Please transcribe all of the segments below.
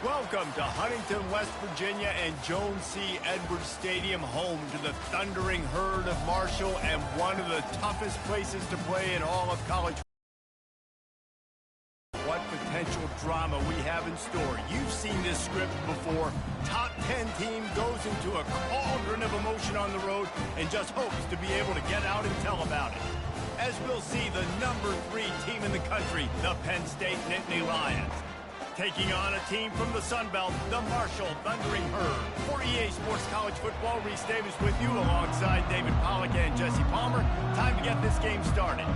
Welcome to Huntington, West Virginia and Jones C. Edwards Stadium, home to the thundering herd of Marshall and one of the toughest places to play in all of college. What potential drama we have in store. You've seen this script before. Top 10 team goes into a cauldron of emotion on the road and just hopes to be able to get out and tell about it. As we'll see, the number 3 team in the country, the Penn State Nittany Lions, taking on a team from the Sun Belt, the Marshall Thundering Herd. For EA Sports College Football, Reese Davis with you alongside David Pollack and Jesse Palmer. Time to get this game started.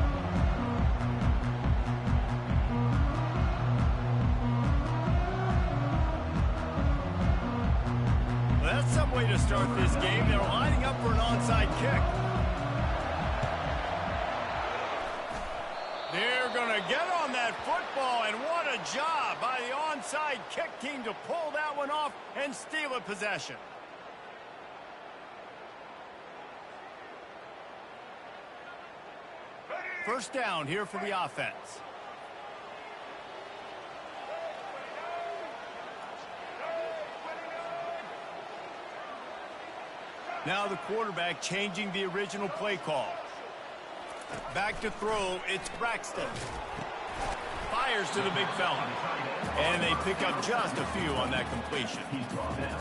Well, that's some way to start this game. They're lining up for an onside kick. They're going to get on that football, and what a job by the onside kick team to pull that one off and steal a possession. First down here for the offense. Now the quarterback changing the original play call. Back to throw, it's Braxton. Fires to the big fella. And they pick up just a few on that completion.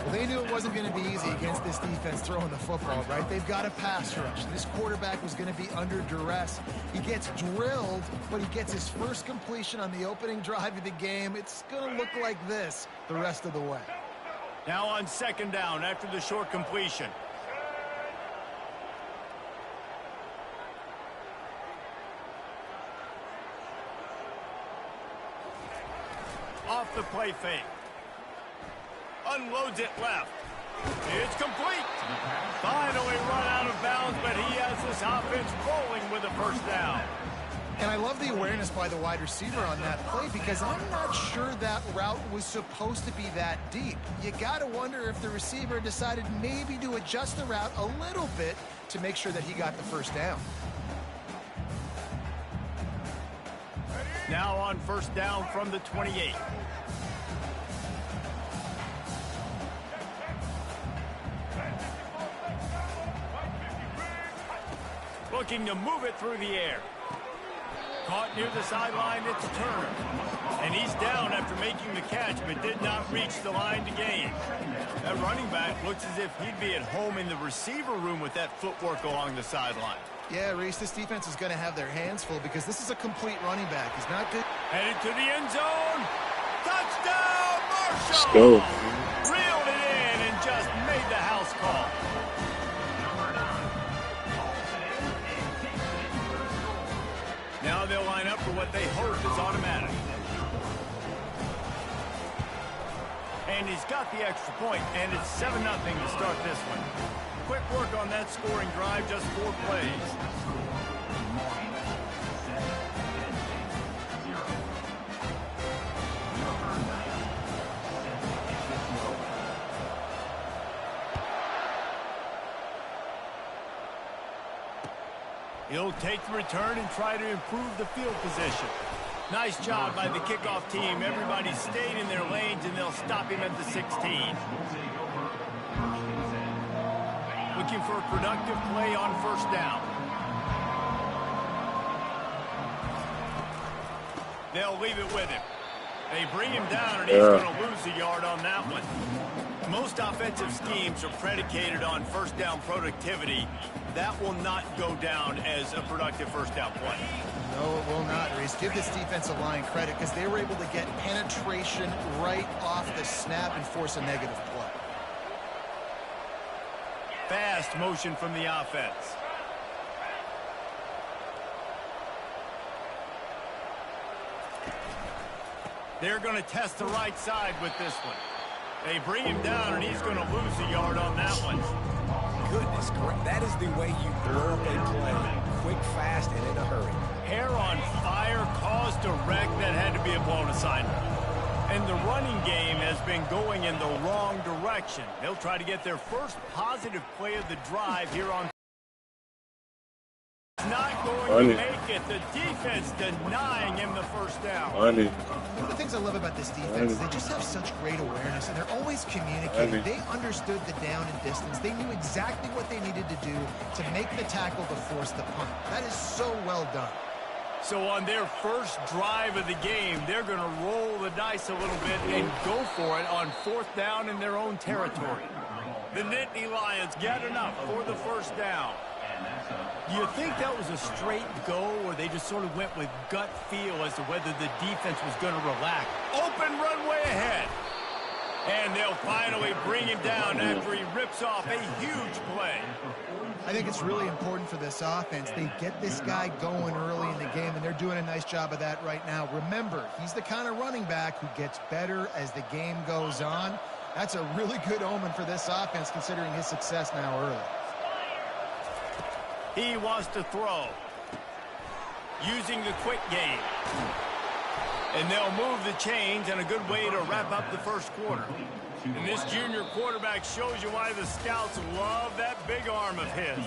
Well, they knew it wasn't going to be easy against this defense throwing the football, right? They've got a pass rush. This quarterback was going to be under duress. He gets drilled, but he gets his first completion on the opening drive of the game. It's going to look like this the rest of the way. Now on second down after the short completion. Off the play fake. Unloads it left. It's complete. Finally run out of bounds, but he has this offense rolling with a first down. And I love the awareness by the wide receiver on that play because I'm not sure that route was supposed to be that deep. You got to wonder if the receiver decided maybe to adjust the route a little bit to make sure that he got the first down. Now on first down from the 28. Looking to move it through the air. Caught near the sideline, it's turned. And he's down after making the catch, but did not reach the line to gain. That running back looks as if he'd be at home in the receiver room with that footwork along the sideline. Yeah, Reese, this defense is going to have their hands full because this is a complete running back. He's not good. Headed to the end zone. Touchdown, Marshall! Let's go. Reeled it in and just made the house call. Now they'll line up for what they hope is automatic. And he's got the extra point, and it's 7-0 to start this one. Quick work on that scoring drive, just 4 plays. He'll take the return and try to improve the field position. Nice job by the kickoff team. Everybody stayed in their lanes, and they'll stop him at the 16. Looking for a productive play on first down. They'll leave it with him. They bring him down, and he's going to lose a yard on that one. Most offensive schemes are predicated on first down productivity. That will not go down as a productive first down play. No, it will not, Reese. Give this defensive line credit because they were able to get penetration right off the snap and force a negative play. Fast motion from the offense. They're going to test the right side with this one. They bring him down, and he's going to lose a yard on that one. Goodness, that is the way you blow up a play. Quick, fast, and in a hurry. Hair on fire, caused a wreck that had to be a blown assignment. And the running game has been going in the wrong direction. They'll try to get their first positive play of the drive here on not going to make it. The defense denying him the first down. One of the things I love about this defense is they just have such great awareness, and they're always communicating. They understood the down and distance. They knew exactly what they needed to do to make the tackle to force the punt. That is so well done. So on their first drive of the game, they're going to roll the dice a little bit and go for it on 4th down in their own territory. The Nittany Lions get enough for the first down. Do you think that was a straight go, or they just sort of went with gut feel as to whether the defense was going to relax? Open runway ahead. And they'll finally bring him down after he rips off a huge play. I think it's really important for this offense. They get this guy going early in the game, and they're doing a nice job of that right now. Remember, he's the kind of running back who gets better as the game goes on. That's a really good omen for this offense, considering his success now early. He wants to throw. Using the quick game. And they'll move the chains, and a good way to wrap up the first quarter. And this junior quarterback shows you why the scouts love that big arm of his.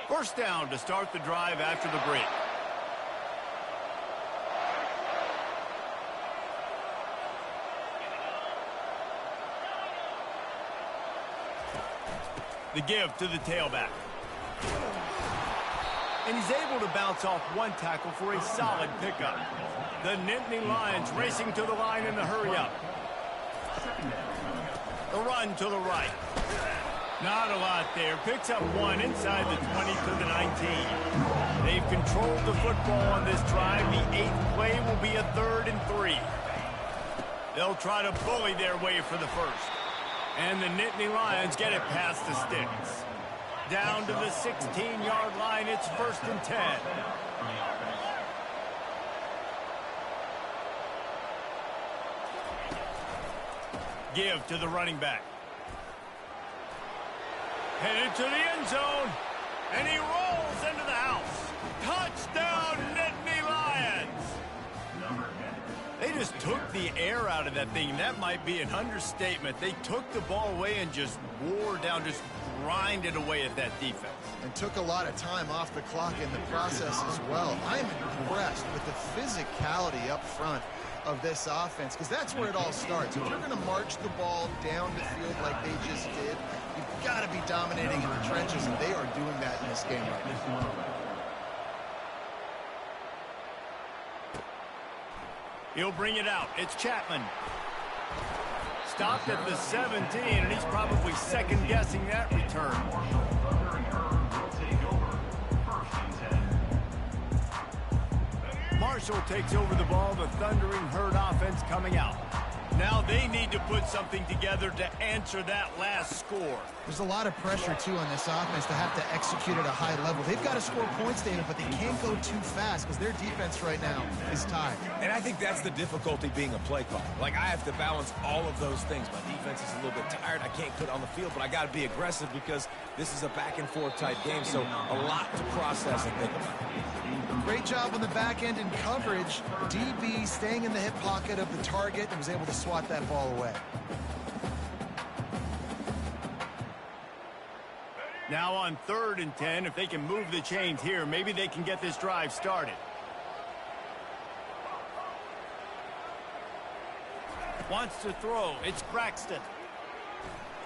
First down to start the drive after the break. The give to the tailback. And he's able to bounce off one tackle for a solid pickup. The Nittany Lions racing to the line in the hurry-up. The run to the right. Not a lot there. Picks up one inside the 20 to the 19. They've controlled the football on this drive. The 8th play will be a 3rd and 3. They'll try to bully their way for the first. And the Nittany Lions get it past the sticks. Down to the 16-yard line. It's 1st and 10. Give to the running back. Headed to the end zone. And he rolls into the house. Touchdown, Nittany Lions. They just took the air out of that thing. That might be an understatement. They took the ball away and just wore down, just grinded away at that defense. And took a lot of time off the clock in the process as well. I'm impressed with the physicality up front of this offense, because that's where it all starts. If you're going to march the ball down the field like they just did, you've got to be dominating in the trenches, and they are doing that in this game right now. He'll bring it out. It's Chapman. Stopped at the 17, and he's probably second-guessing that return. Marshall takes over the ball. The Thundering Herd offense coming out. Now they need to put something together to answer that last score. There's a lot of pressure, too, on this offense to have to execute at a high level. They've got to score points, David, but they can't go too fast because their defense right now is tired. And I think that's the difficulty being a play caller. Like, I have to balance all of those things. My defense is a little bit tired. I can't put on the field, but I got to be aggressive because this is a back-and-forth type game, so a lot to process and think about. Great job on the back end in coverage. DB staying in the hip pocket of the target and was able to swat that ball away. Now on 3rd and 10, if they can move the chains here, maybe they can get this drive started. Wants to throw. It's Braxton.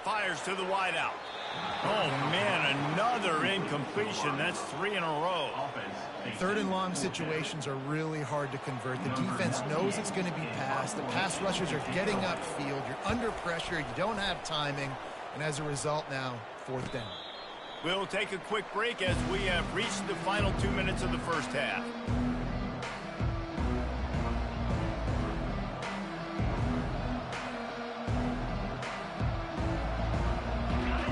Fires to the wideout. Oh, man, another incompletion. That's 3 in a row. 3rd and long situations are really hard to convert. The defense knows it's going to be passed. The pass rushers are getting upfield. You're under pressure. You don't have timing. And as a result now, 4th down. We'll take a quick break as we have reached the final 2 minutes of the first half.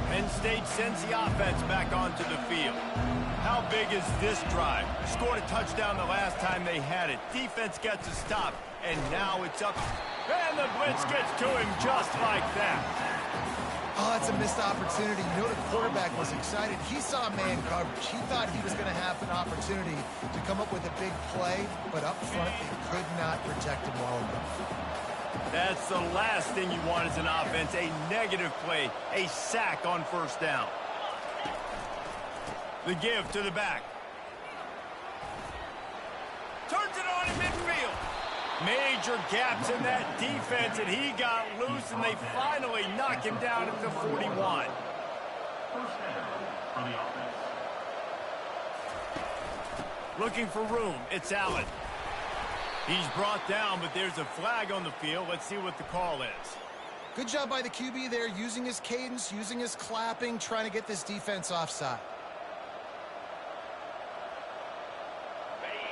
Penn State sends the offense back onto the field. How big is this drive? Scored a touchdown the last time they had it. Defense gets a stop, and now it's up. And the blitz gets to him just like that. Oh, that's a missed opportunity. You know the quarterback was excited. He saw man coverage. He thought he was going to have an opportunity to come up with a big play, but up front, they could not protect him well enough. That's the last thing you want as an offense, a negative play, a sack on first down. The give to the back. Turns it on in midfield. Major gaps in that defense, and he got loose, and they finally knock him down at the 41. First down for the offense. Looking for room. It's Allen. He's brought down, but there's a flag on the field. Let's see what the call is. Good job by the QB there, using his cadence, using his clapping, trying to get this defense offside.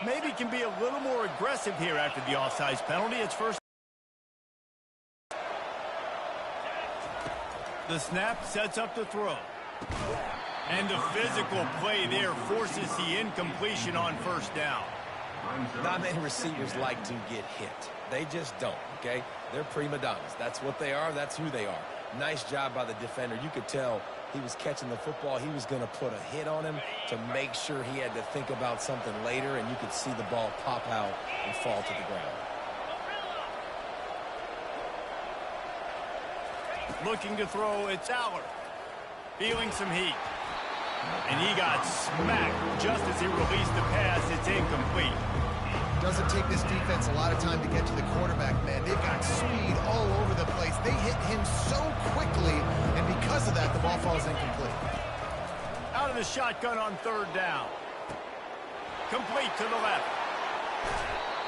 Maybe can be a little more aggressive here after the offsides penalty. It's first. The snap sets up the throw. And the physical play there forces the incompletion on first down. Not many receivers like to get hit. They just don't, okay? They're prima donnas. That's what they are. That's who they are. Nice job by the defender. You could tell he was catching the football. He was going to put a hit on him to make sure he had to think about something later, and you could see the ball pop out and fall to the ground. Looking to throw, it's Aller. Feeling some heat. And he got smacked just as he released the pass. It's incomplete. Doesn't take this defense a lot of time to get to the quarterback, man. They've got speed all over the place. They hit him so quickly, and because of that, the ball falls incomplete. Out of the shotgun on third down. Complete to the left.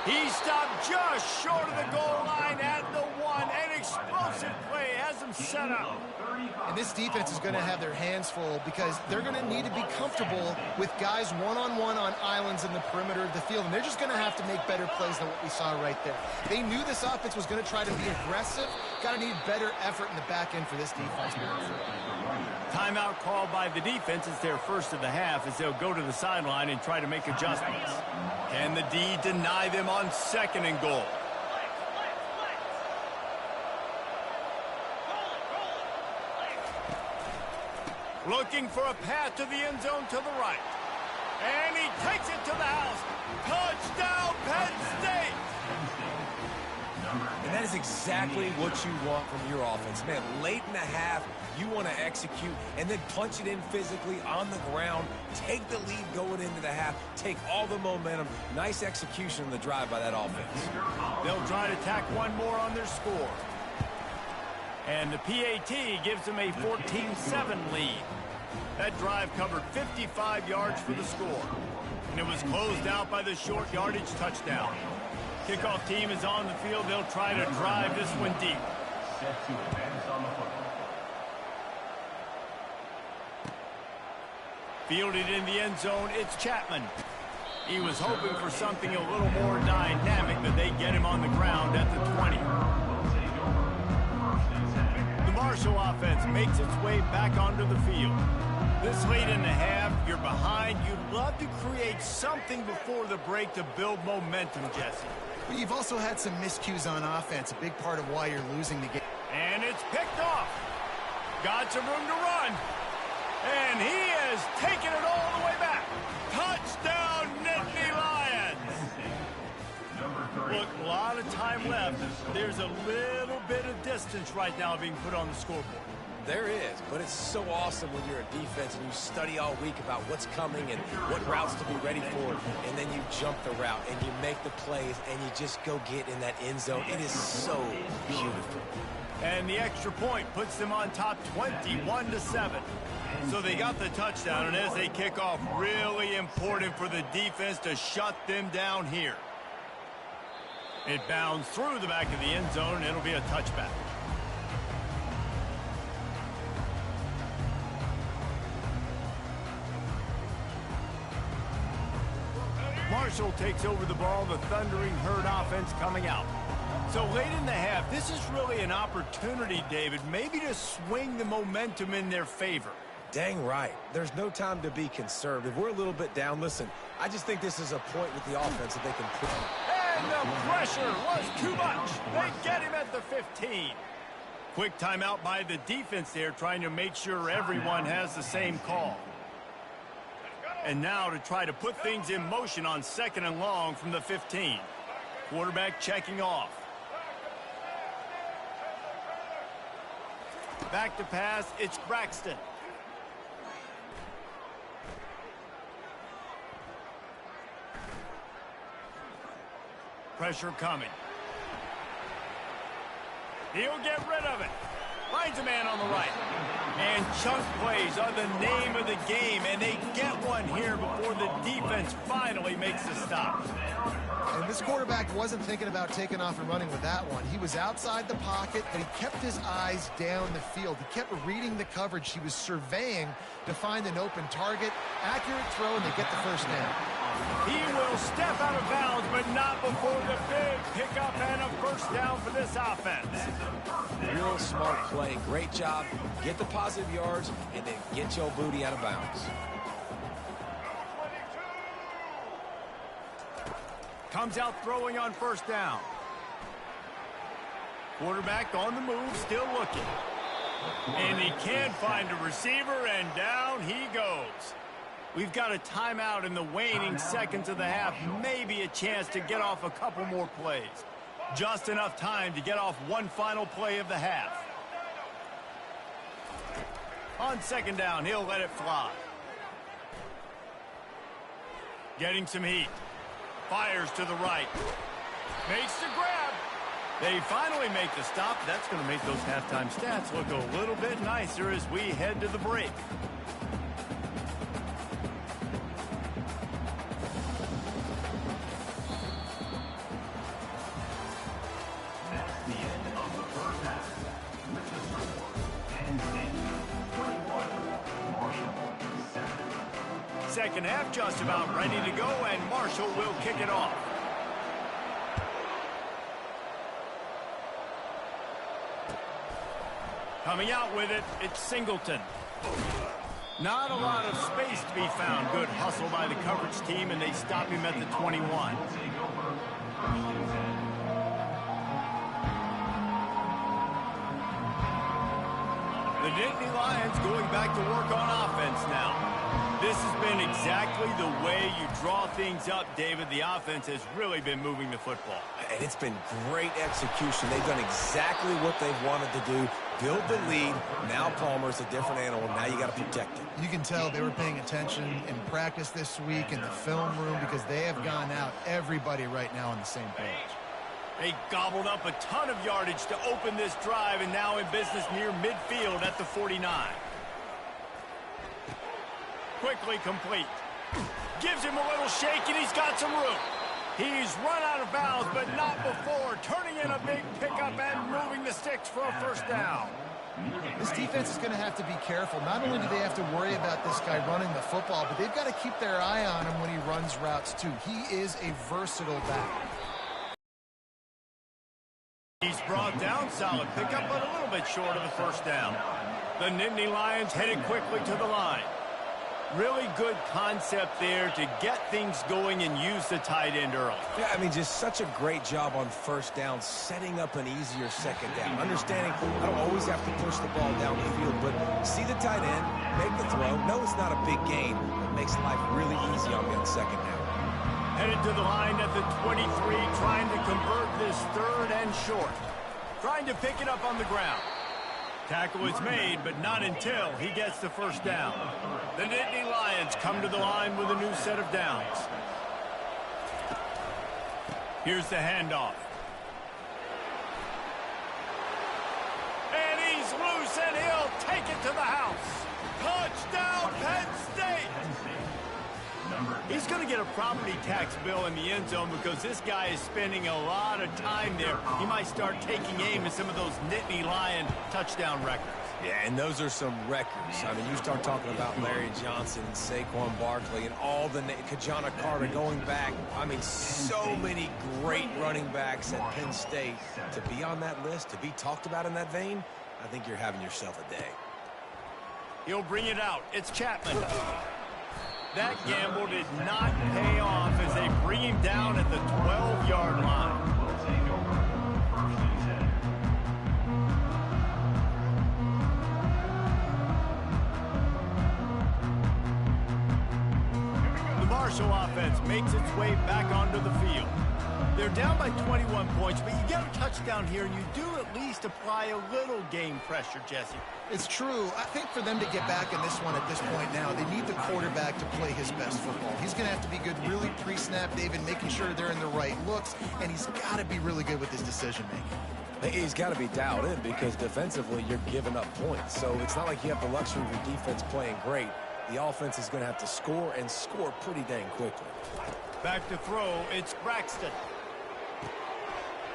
He stopped just short of the goal line at the 1. An explosive play has him set up. And this defense is going to have their hands full because they're going to need to be comfortable with guys one-on-one on islands in the perimeter of the field. And they're just going to have to make better plays than what we saw right there. They knew this offense was going to try to be aggressive. Got to need better effort in the back end for this defense. Timeout called by the defense. It's their first of the half as they'll go to the sideline and try to make adjustments. Can the D deny them on second and goal? Looking for a path to the end zone to the right. And he takes it to the house. Touchdown, Penn State! And that is exactly what you want from your offense. Man, late in the half, you want to execute and then punch it in physically on the ground. Take the lead going into the half. Take all the momentum. Nice execution on the drive by that offense. They'll try to tack one more on their score. And the PAT gives them a 14-7 lead. That drive covered 55 yards for the score. And it was closed out by the short yardage touchdown. Kickoff team is on the field. They'll try to drive this one deep. Set to advance on the football. Fielded in the end zone, it's Chapman. He was hoping for something a little more dynamic, but they get him on the ground at the 20. The Marshall offense makes its way back onto the field. This late in the half, you're behind. You'd love to create something before the break to build momentum, Jesse. But you've also had some miscues on offense, a big part of why you're losing the game. And it's picked off. Got some room to run. And he has taken it all the way back. Touchdown, Nittany Lions. Look, a lot of time left. There's a little bit of distance right now being put on the scoreboard. There is, but it's so awesome when you're a defense and you study all week about what's coming and what routes to be ready for, and then you jump the route and you make the plays and you just go get in that end zone. It is so beautiful. And the extra point puts them on top 21-7. So they got the touchdown, and as they kick off, really important for the defense to shut them down here. It bounds through the back of the end zone, and it'll be a touchback. Marshall takes over the ball, the Thundering Herd offense coming out. So late in the half, this is really an opportunity, David, maybe to swing the momentum in their favor. Dang right. There's no time to be conservative. We're a little bit down. Listen, I just think this is a point with the offense that they can put. And the pressure was too much. They get him at the 15. Quick timeout by the defense there, trying to make sure everyone has the same call. And now to try to put things in motion on 2nd and long from the 15. Quarterback checking off. Back to pass, it's Braxton. Pressure coming. He'll get rid of it. Finds a man on the right. And chunk plays are the name of the game, and they get one here before the defense finally makes the stop. And this quarterback wasn't thinking about taking off and running with that one. He was outside the pocket, but he kept his eyes down the field. He kept reading the coverage. He was surveying to find an open target. Accurate throw, and they get the first down. He will step out of bounds, but not before the big pickup and a first down for this offense. Real smart play. Great job. Get the positive yards, and then get your booty out of bounds. Comes out throwing on first down. Quarterback on the move, still looking. And he can't find a receiver, and down he goes. We've got a timeout in the waning seconds of the half. Maybe a chance to get off a couple more plays. Just enough time to get off one final play of the half. On 2nd down, he'll let it fly. Getting some heat. Fires to the right. Makes the grab. They finally make the stop. That's going to make those halftime stats look a little bit nicer as we head to the break. Second half just about ready to go, and Marshall will kick it off. Coming out with it, it's Singleton. Not a lot of space to be found. Good hustle by the coverage team, and they stop him at the 21. The Nittany Lions going back to work on offense now. This has been exactly the way you draw things up, David. The offense has really been moving the football. And it's been great execution. They've done exactly what they've wanted to do. Build the lead. Now Palmer's a different animal. Now you got to protect it. You can tell they were paying attention in practice this week in the film room because they have gone out, everybody right now on the same page. They gobbled up a ton of yardage to open this drive, and now in business near midfield at the 49. Quickly complete. Gives him a little shake, and he's got some room. He's run out of bounds, but not before turning in a big pickup and moving the sticks for a first down. This defense is going to have to be careful. Not only do they have to worry about this guy running the football, but they've got to keep their eye on him when he runs routes too. He is a versatile back. He's brought down, solid pickup, but a little bit short of the first down. The Nittany Lions headed quickly to the line. Really good concept there to get things going and use the tight end early. Yeah, I mean, just such a great job on first down, setting up an easier second down. Understanding I don't always have to push the ball down the field, but see the tight end, make the throw. No, it's not a big gain. It makes life really easy on me on second down. Headed to the line at the 23, trying to convert this third and short. Trying to pick it up on the ground. Tackle is made, but not until he gets the first down. The Nittany Lions come to the line with a new set of downs. Here's the handoff. And he's loose, and he'll take it to the house. Touchdown, Penn State! He's going to get a property tax bill in the end zone because this guy is spending a lot of time there. He might start taking aim at some of those Nittany Lion touchdown records. Yeah, and those are some records. I mean, you start talking about Larry Johnson and Saquon Barkley and all the Kajana Carter going back. I mean, so many great running backs at Penn State. To be on that list, to be talked about in that vein, I think you're having yourself a day. He'll bring it out. It's Chapman. That gamble did not pay off as they bring him down at the 12-yard line. Marshall offense makes its way back onto the field. They're down by 21 points, but you get a touchdown here, and you do at least apply a little game pressure, Jesse. It's true. I think for them to get back in this one at this point now, they need the quarterback to play his best football. He's going to have to be good really pre-snap, David, making sure they're in the right looks, and he's got to be really good with his decision-making. He's got to be dialed in because defensively you're giving up points. So it's not like you have the luxury of your defense playing great. The offense is going to have to score and score pretty dang quickly. Back to throw, it's Braxton.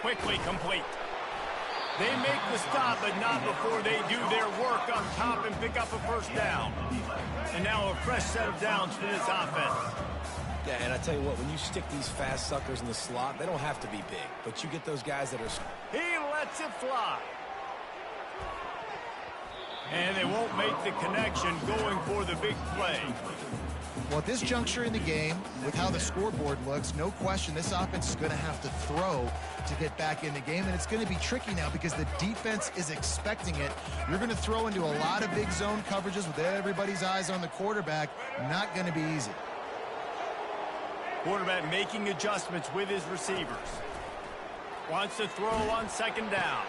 Quickly complete. They make the stop, but not before they do their work up top and pick up a first down. And now a fresh set of downs for this offense. Yeah, and I tell you what, when you stick these fast suckers in the slot, they don't have to be big. But you get those guys that are... He lets it fly. And they won't make the connection going for the big play. Well, at this juncture in the game, with how the scoreboard looks, no question this offense is going to have to throw to get back in the game, and it's going to be tricky now because the defense is expecting it. You're going to throw into a lot of big zone coverages with everybody's eyes on the quarterback. Not going to be easy. Quarterback making adjustments with his receivers. Wants to throw on second down.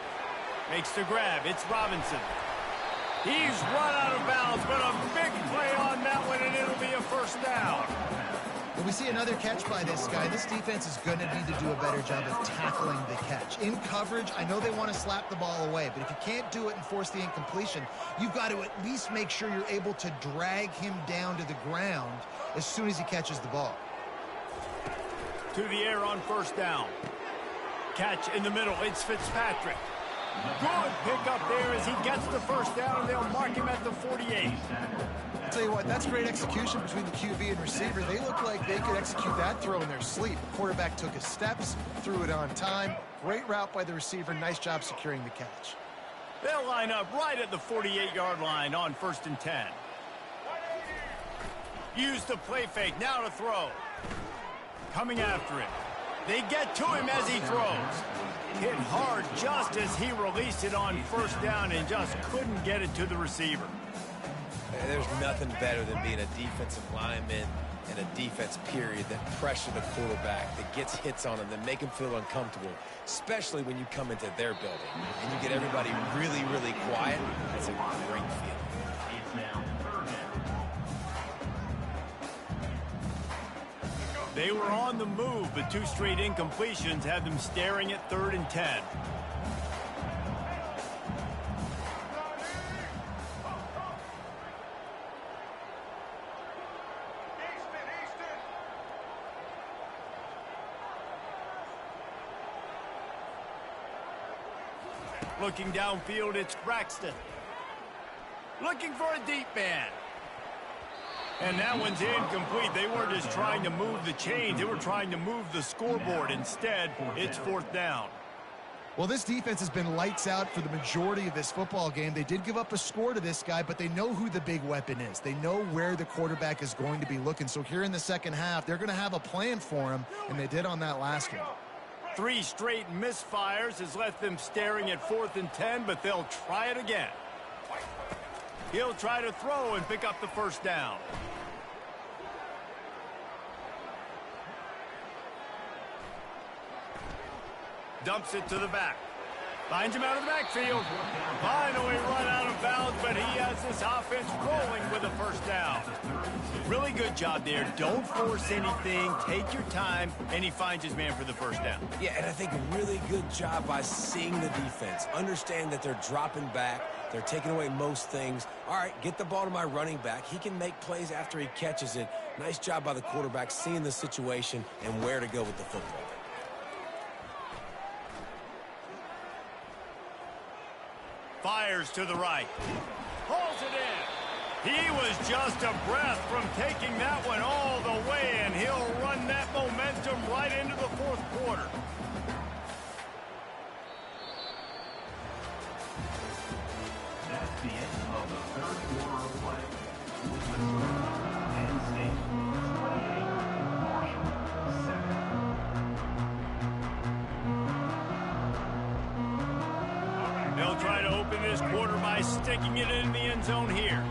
Makes the grab. It's Robinson. He's run out of bounds, but a big play on that one, and it'll be a first down. When we see another catch by this guy, this defense is going to need to do a better job of tackling the catch. In coverage, I know they want to slap the ball away, but if you can't do it and force the incompletion, you've got to at least make sure you're able to drag him down to the ground as soon as he catches the ball. To the air on first down. Catch in the middle. It's Fitzpatrick. Good pick up there as he gets the first down, and they'll mark him at the 48. I'll tell you what, that's great execution between the QB and receiver. They look like they could execute that throw in their sleep. The quarterback took his steps, threw it on time. Great route by the receiver. Nice job securing the catch. They'll line up right at the 48-yard line on 1st and 10. Use the play fake. Now to throw. Coming after him. They get to him as he throws. Hit hard just as he released it on first down and just couldn't get it to the receiver. There's nothing better than being a defensive lineman and a defense period that pressure the quarterback, that gets hits on him, that make him feel uncomfortable, especially when you come into their building and you get everybody really, really quiet. That's a great feeling. It's now third down. They were on the move, but two straight incompletions had them staring at 3rd and 10. Looking downfield, it's Braxton. Looking for a deep man. And that one's incomplete. They weren't just trying to move the chains. They were trying to move the scoreboard. Instead, it's 4th down. Well, this defense has been lights out for the majority of this football game. They did give up a score to this guy, but they know who the big weapon is. They know where the quarterback is going to be looking. So here in the second half, they're going to have a plan for him, and they did on that last one. 3 straight misfires has left them staring at 4th and 10, but they'll try it again. He'll try to throw and pick up the first down. Dumps it to the back. Finds him out of the backfield. Finally run out of bounds, but he has this offense rolling with a first down. Really good job there. Don't force anything. Take your time, and he finds his man for the first down. Yeah, and I think a really good job by seeing the defense. Understand that they're dropping back. They're taking away most things. All right, get the ball to my running back. He can make plays after he catches it. Nice job by the quarterback seeing the situation and where to go with the football. Fires to the right. Hauls it in. He was just a breath from taking that one all the way, and he'll run that momentum right into the 4th quarter. That's the end of the third quarter of play. With the score, Penn State 28, Marshall 7. They'll try to open this quarter by sticking it in the end zone here.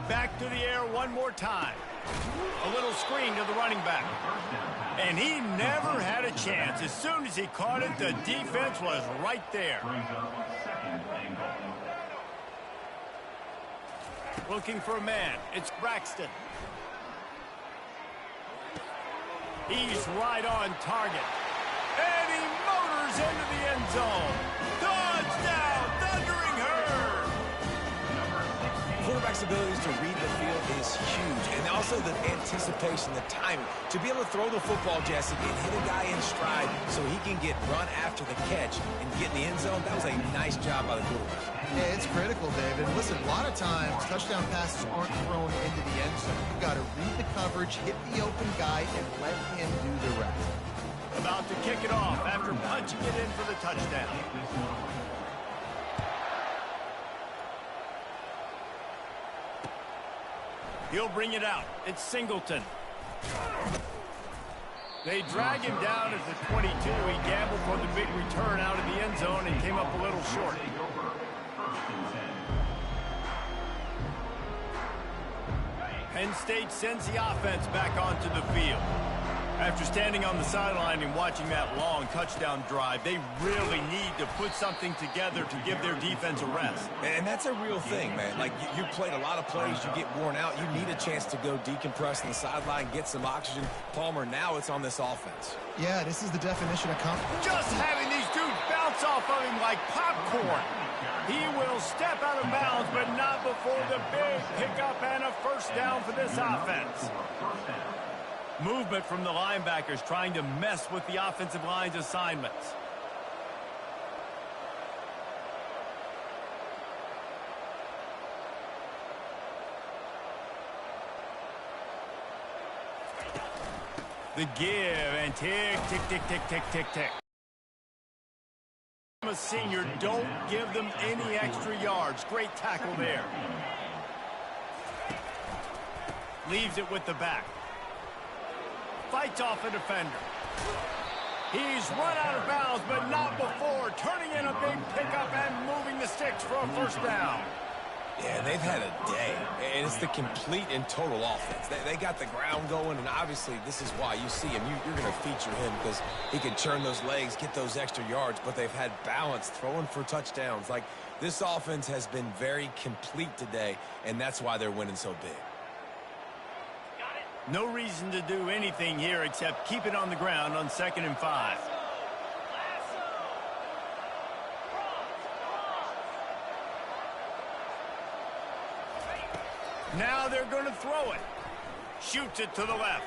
Back to the air one more time. A little screen to the running back. And he never had a chance. As soon as he caught it, the defense was right there. Looking for a man. It's Braxton. He's right on target. And he motors into the end zone. Touchdown, Thundering Herd. Quarterback's abilities to read the field is huge. And also the anticipation, the timing. To be able to throw the football, Jesse, and hit a guy in stride so he can get run after the catch and get in the end zone, that was a nice job by the quarterback. Yeah, it's critical, David. Listen, a lot of times, touchdown passes aren't thrown into the end zone. You've got to read the coverage, hit the open guy, and let him do the rest. About to kick it off after punching it in for the touchdown. He'll bring it out. It's Singleton. They drag him down at the 22. He gambled for the big return out of the end zone and came up a little short. Penn State sends the offense back onto the field. After standing on the sideline and watching that long touchdown drive, they really need to put something together to give their defense a rest. And that's a real thing, man. Like, you played a lot of plays, you get worn out, you need a chance to go decompress on the sideline, get some oxygen. Palmer, now it's on this offense. Yeah, this is the definition of confidence. Just having these dudes bounce off of him like popcorn. He will step out of bounds, but not before the big pickup and a first down for this offense. Movement from the linebackers trying to mess with the offensive line's assignments. The give and tick, tick, tick, tick, tick, tick, tick. A senior, don't give them any extra yards. Great tackle there. Leaves it with the back. Fights off a defender. He's run out of bounds, but not before turning in a big pickup and moving the sticks for a first down. Yeah, they've had a day, and it's the complete and total offense. They got the ground going, and obviously this is why you see him. You're going to feature him because he can churn those legs, get those extra yards, but they've had balance, throwing for touchdowns. Like, this offense has been very complete today, and that's why they're winning so big. No reason to do anything here except keep it on the ground on 2nd and 5. Now they're going to throw it. Shoots it to the left.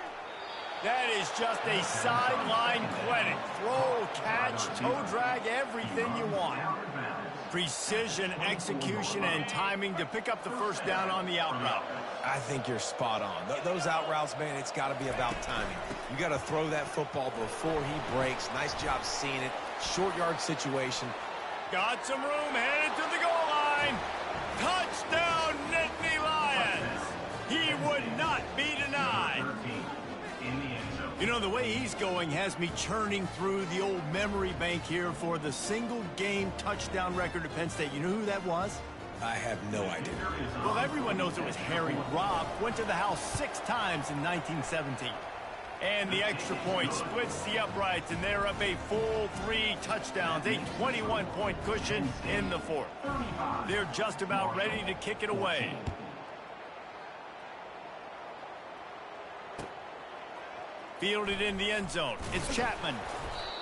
That is just a sideline clinic. Throw, catch, toe drag, everything you want. Precision, execution, and timing to pick up the first down on the out route. I think you're spot on. Those out routes, man, it's got to be about timing. You got to throw that football before he breaks. Nice job seeing it. Short yard situation. Got some room, headed to the goal line. Touchdown, Nittany Lions. He would not be denied. You know, the way he's going has me churning through the old memory bank here for the single game touchdown record at Penn State. You know who that was? I have no idea. Well, everyone knows it was Harry Robb. Went to the house 6 times in 1917. And the extra point splits the uprights, and they're up a full 3 touchdowns, a 21-point cushion in the 4th. They're just about ready to kick it away. Fielded in the end zone. It's Chapman.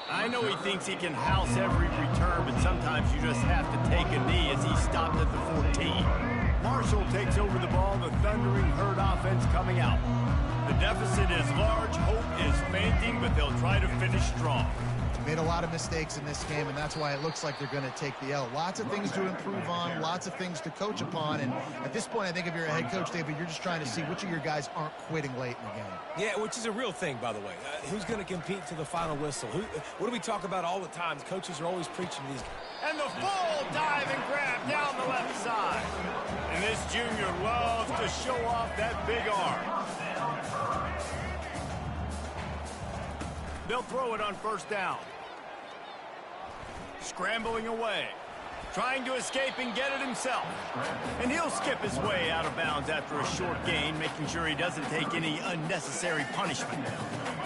I know he thinks he can house every return, but sometimes you just have to take a knee as he stopped at the 14. Marshall takes over the ball. The Thundering Herd offense coming out. The deficit is large. Hope is fainting, but they'll try to finish strong. Made a lot of mistakes in this game, and that's why it looks like they're going to take the L. Lots of things to improve on, lots of things to coach upon, and at this point, I think if you're a head coach, David, you're just trying to see which of your guys aren't quitting late in the game. Yeah, which is a real thing, by the way. Who's going to compete to the final whistle? What do we talk about all the time? Coaches are always preaching these. And the full dive and grab down the left side. And this junior loves to show off that big arm. They'll throw it on first down. Scrambling away. Trying to escape and get it himself. And he'll skip his way out of bounds after a short gain, making sure he doesn't take any unnecessary punishment.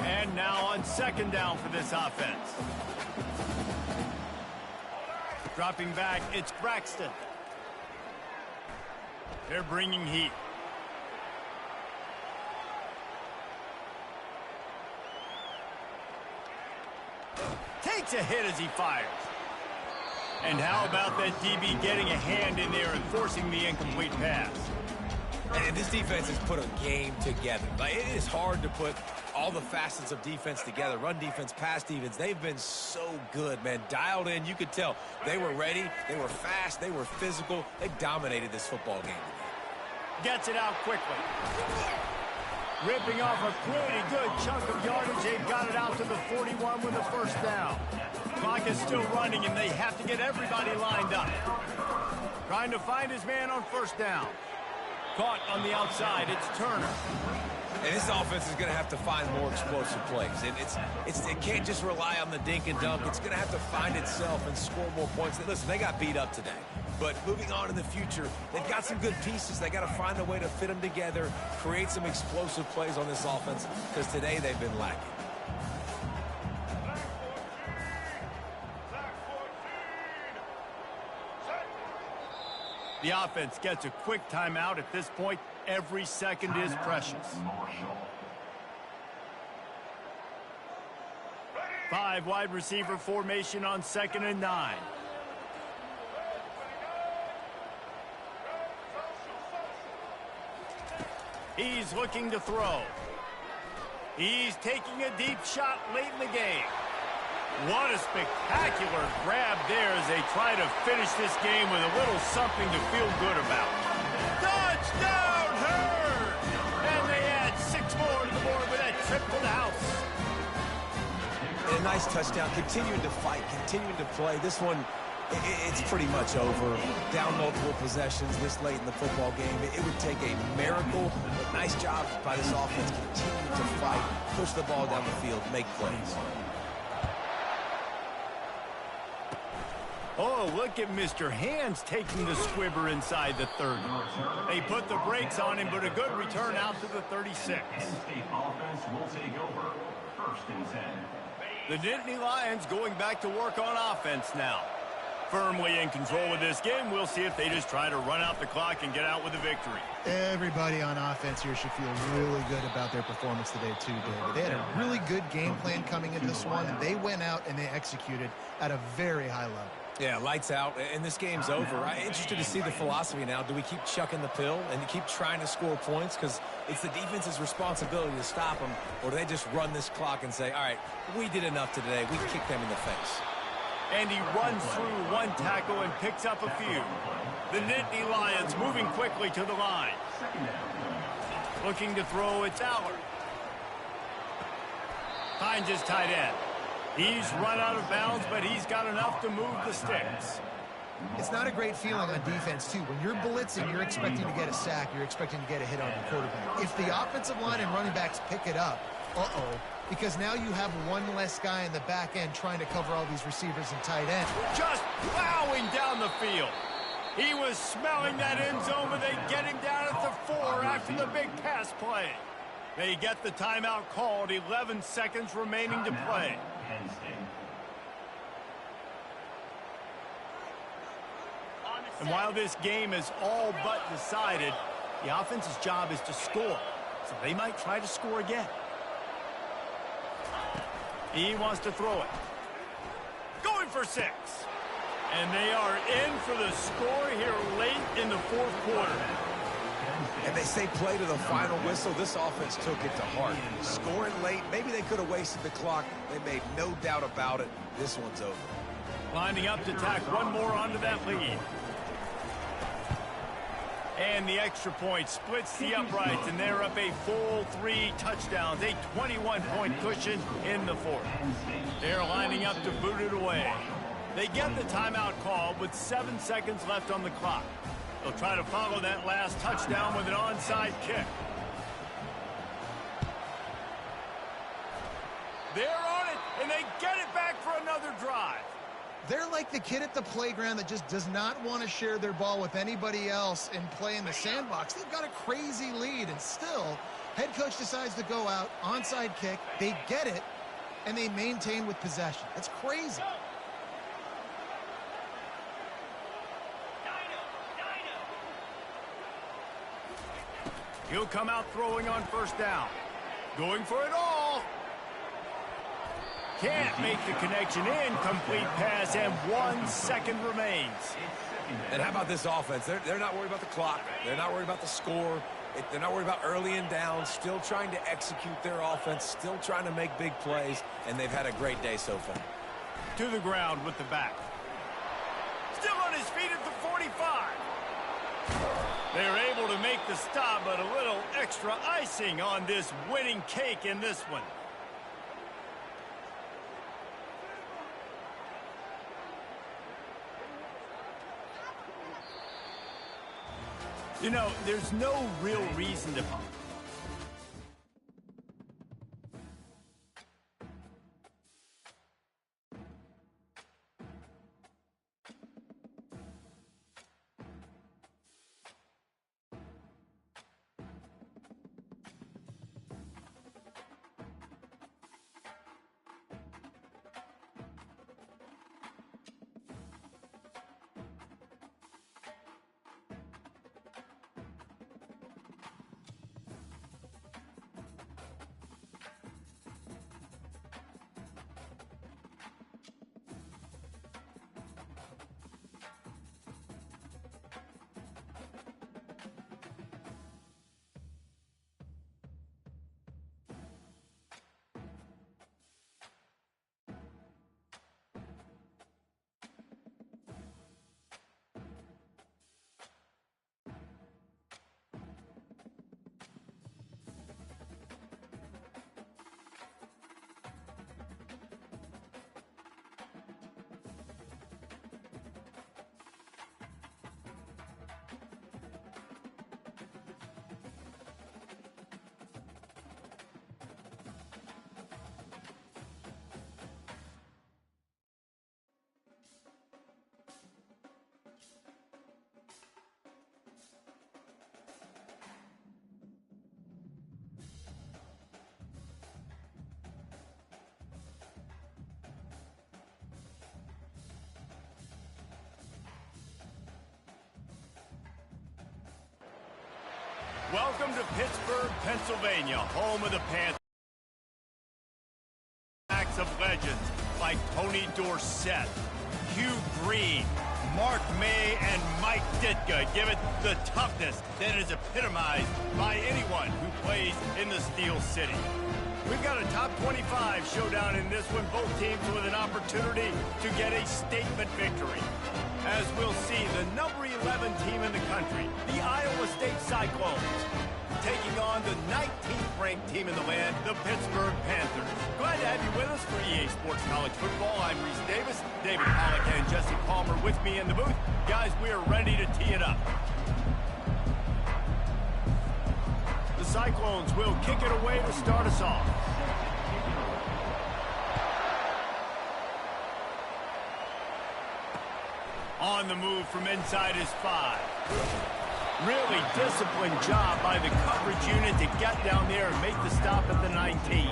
And now on second down for this offense. Dropping back, it's Braxton. They're bringing heat. Takes a hit as he fires. And how about that DB getting a hand in there and forcing the incomplete pass? And this defense has put a game together. Like, it is hard to put all the facets of defense together. Run defense, pass defense. They've been so good, man. Dialed in. You could tell they were ready. They were fast. They were physical. They dominated this football game today. Gets it out quickly. Ripping off a pretty good chunk of yardage. They've got it out to the 41 with a first down. Clock is still running, and they have to get everybody lined up. Trying to find his man on first down. Caught on the outside. It's Turner. And this offense is going to have to find more explosive plays. And it can't just rely on the dink and dunk. It's going to have to find itself and score more points. Listen, they got beat up today. But moving on in the future, they've got some good pieces. They got to find a way to fit them together, create some explosive plays on this offense, because today they've been lacking. The offense gets a quick timeout. At this point, every second is precious. 5 wide receiver formation on 2nd and 9. He's looking to throw. He's taking a deep shot late in the game. What a spectacular grab there as they try to finish this game with a little something to feel good about. Touchdown, Herd! And they add 6 more to the board with that trip to the house. And a nice touchdown, continuing to fight, continuing to play. This one, it's pretty much over. Down multiple possessions this late in the football game. It would take a miracle, but nice job by this offense, continuing to fight, push the ball down the field, make plays. Oh, look at Mr. Hands taking the squibber inside the 30. They put the brakes on him, but a good return out to the 36. State offense will take over. 1st and 10. The Nittany Lions going back to work on offense now. Firmly in control of this game. We'll see if they just try to run out the clock and get out with a victory. Everybody on offense here should feel really good about their performance today too, David. They had a really good game plan coming into this one, and they went out and they executed at a very high level. Yeah, lights out, and this game's over. I'm interested to see the philosophy now. Do we keep chucking the pill and keep trying to score points? Because it's the defense's responsibility to stop them, or do they just run this clock and say, all right, we did enough today. We kicked them in the face. And he runs through one tackle and picks up a few. The Nittany Lions moving quickly to the line. Looking to throw, it's Allard. Finds his tight end. He's run out of bounds, but he's got enough to move the sticks. It's not a great feeling on defense, too. When you're blitzing, you're expecting to get a sack. You're expecting to get a hit on your quarterback. If the offensive line and running backs pick it up, because now you have one less guy in the back end trying to cover all these receivers and tight end. Just plowing down the field. He was smelling that end zone, but they get him down at the 4 after the big pass play. They get the timeout called, 11 seconds remaining to play. And while this game is all but decided, the offense's job is to score. So they might try to score again. He wants to throw it. Going for 6. And they are in for the score here late in the 4th quarter. And they say play to the final whistle. This offense took it to heart. Scoring late, maybe they could have wasted the clock. They made no doubt about it. This one's over. Lining up to tack one more onto that lead. And the extra point splits the uprights, and they're up a full 3 touchdowns, a 21-point cushion in the 4th. They're lining up to boot it away. They get the timeout call with 7 seconds left on the clock. They'll try to follow that last touchdown with an onside kick. They're on it, and they get it back for another drive. They're like the kid at the playground that just does not want to share their ball with anybody else and play in the sandbox. They've got a crazy lead, and still, head coach decides to go out, onside kick, they get it, and they maintain with possession. That's crazy. He'll come out throwing on first down. Going for it all. Can't make the connection. Incomplete pass, and 1 second remains. And how about this offense? They're not worried about the clock. They're not worried about the score. They're not worried about early and down. Still trying to execute their offense. Still trying to make big plays. And they've had a great day so far. To the ground with the back. Still on his feet at the 45. They're able to make the stop, but a little extra icing on this winning cake in this one. You know, there's no real reason to... Welcome to Pittsburgh, Pennsylvania, home of the Panthers. Acts of legends like Tony Dorsett, Hugh Green, Mark May, and Mike Ditka give it the toughness that is epitomized by anyone who plays in the Steel City. We've got a top 25 showdown in this one, both teams with an opportunity to get a statement victory. As we'll see, the number 11 team in the country, the Iowa State Cyclones, taking on the 19th ranked team in the land, the Pittsburgh Panthers. Glad to have you with us for EA Sports College Football. I'm Reese Davis, David Pollack and Jesse Palmer with me in the booth. Guys, we are ready to tee it up. The Cyclones will kick it away to start us off. On the move from inside his 5. Really disciplined job by the coverage unit to get down there and make the stop at the 19.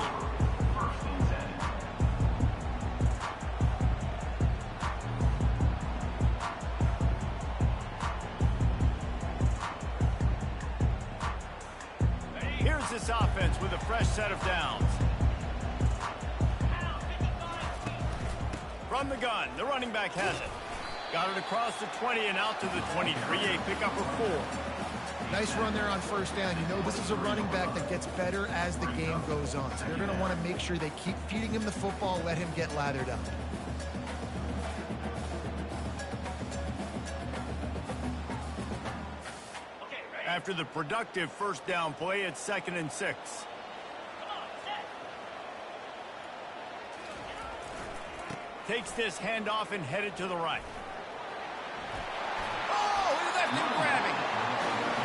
Here's this offense with a fresh set of downs. From the gun, the running back has it. Got it across the 20 and out to the 23, a pickup for 4. Nice run there on first down. You know, this is a running back that gets better as the game goes on. So they're going to want to make sure they keep feeding him the football, let him get lathered up. After the productive first down play, it's 2nd and 6. Takes this handoff and headed to the right. He left him grabbing.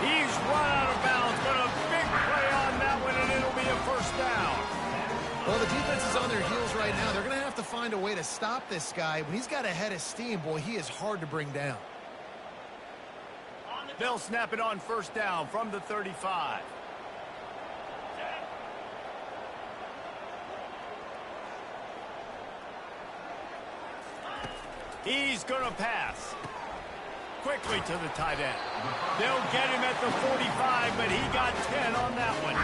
He's run out of bounds, but a big play on that one, and it'll be a first down. Well, the defense is on their heels right now. They're going to have to find a way to stop this guy. When he's got a head of steam, boy, he is hard to bring down. They'll snap it on first down from the 35. He's going to pass. Quickly to the tight end. They'll get him at the 45, but he got 10 on that one.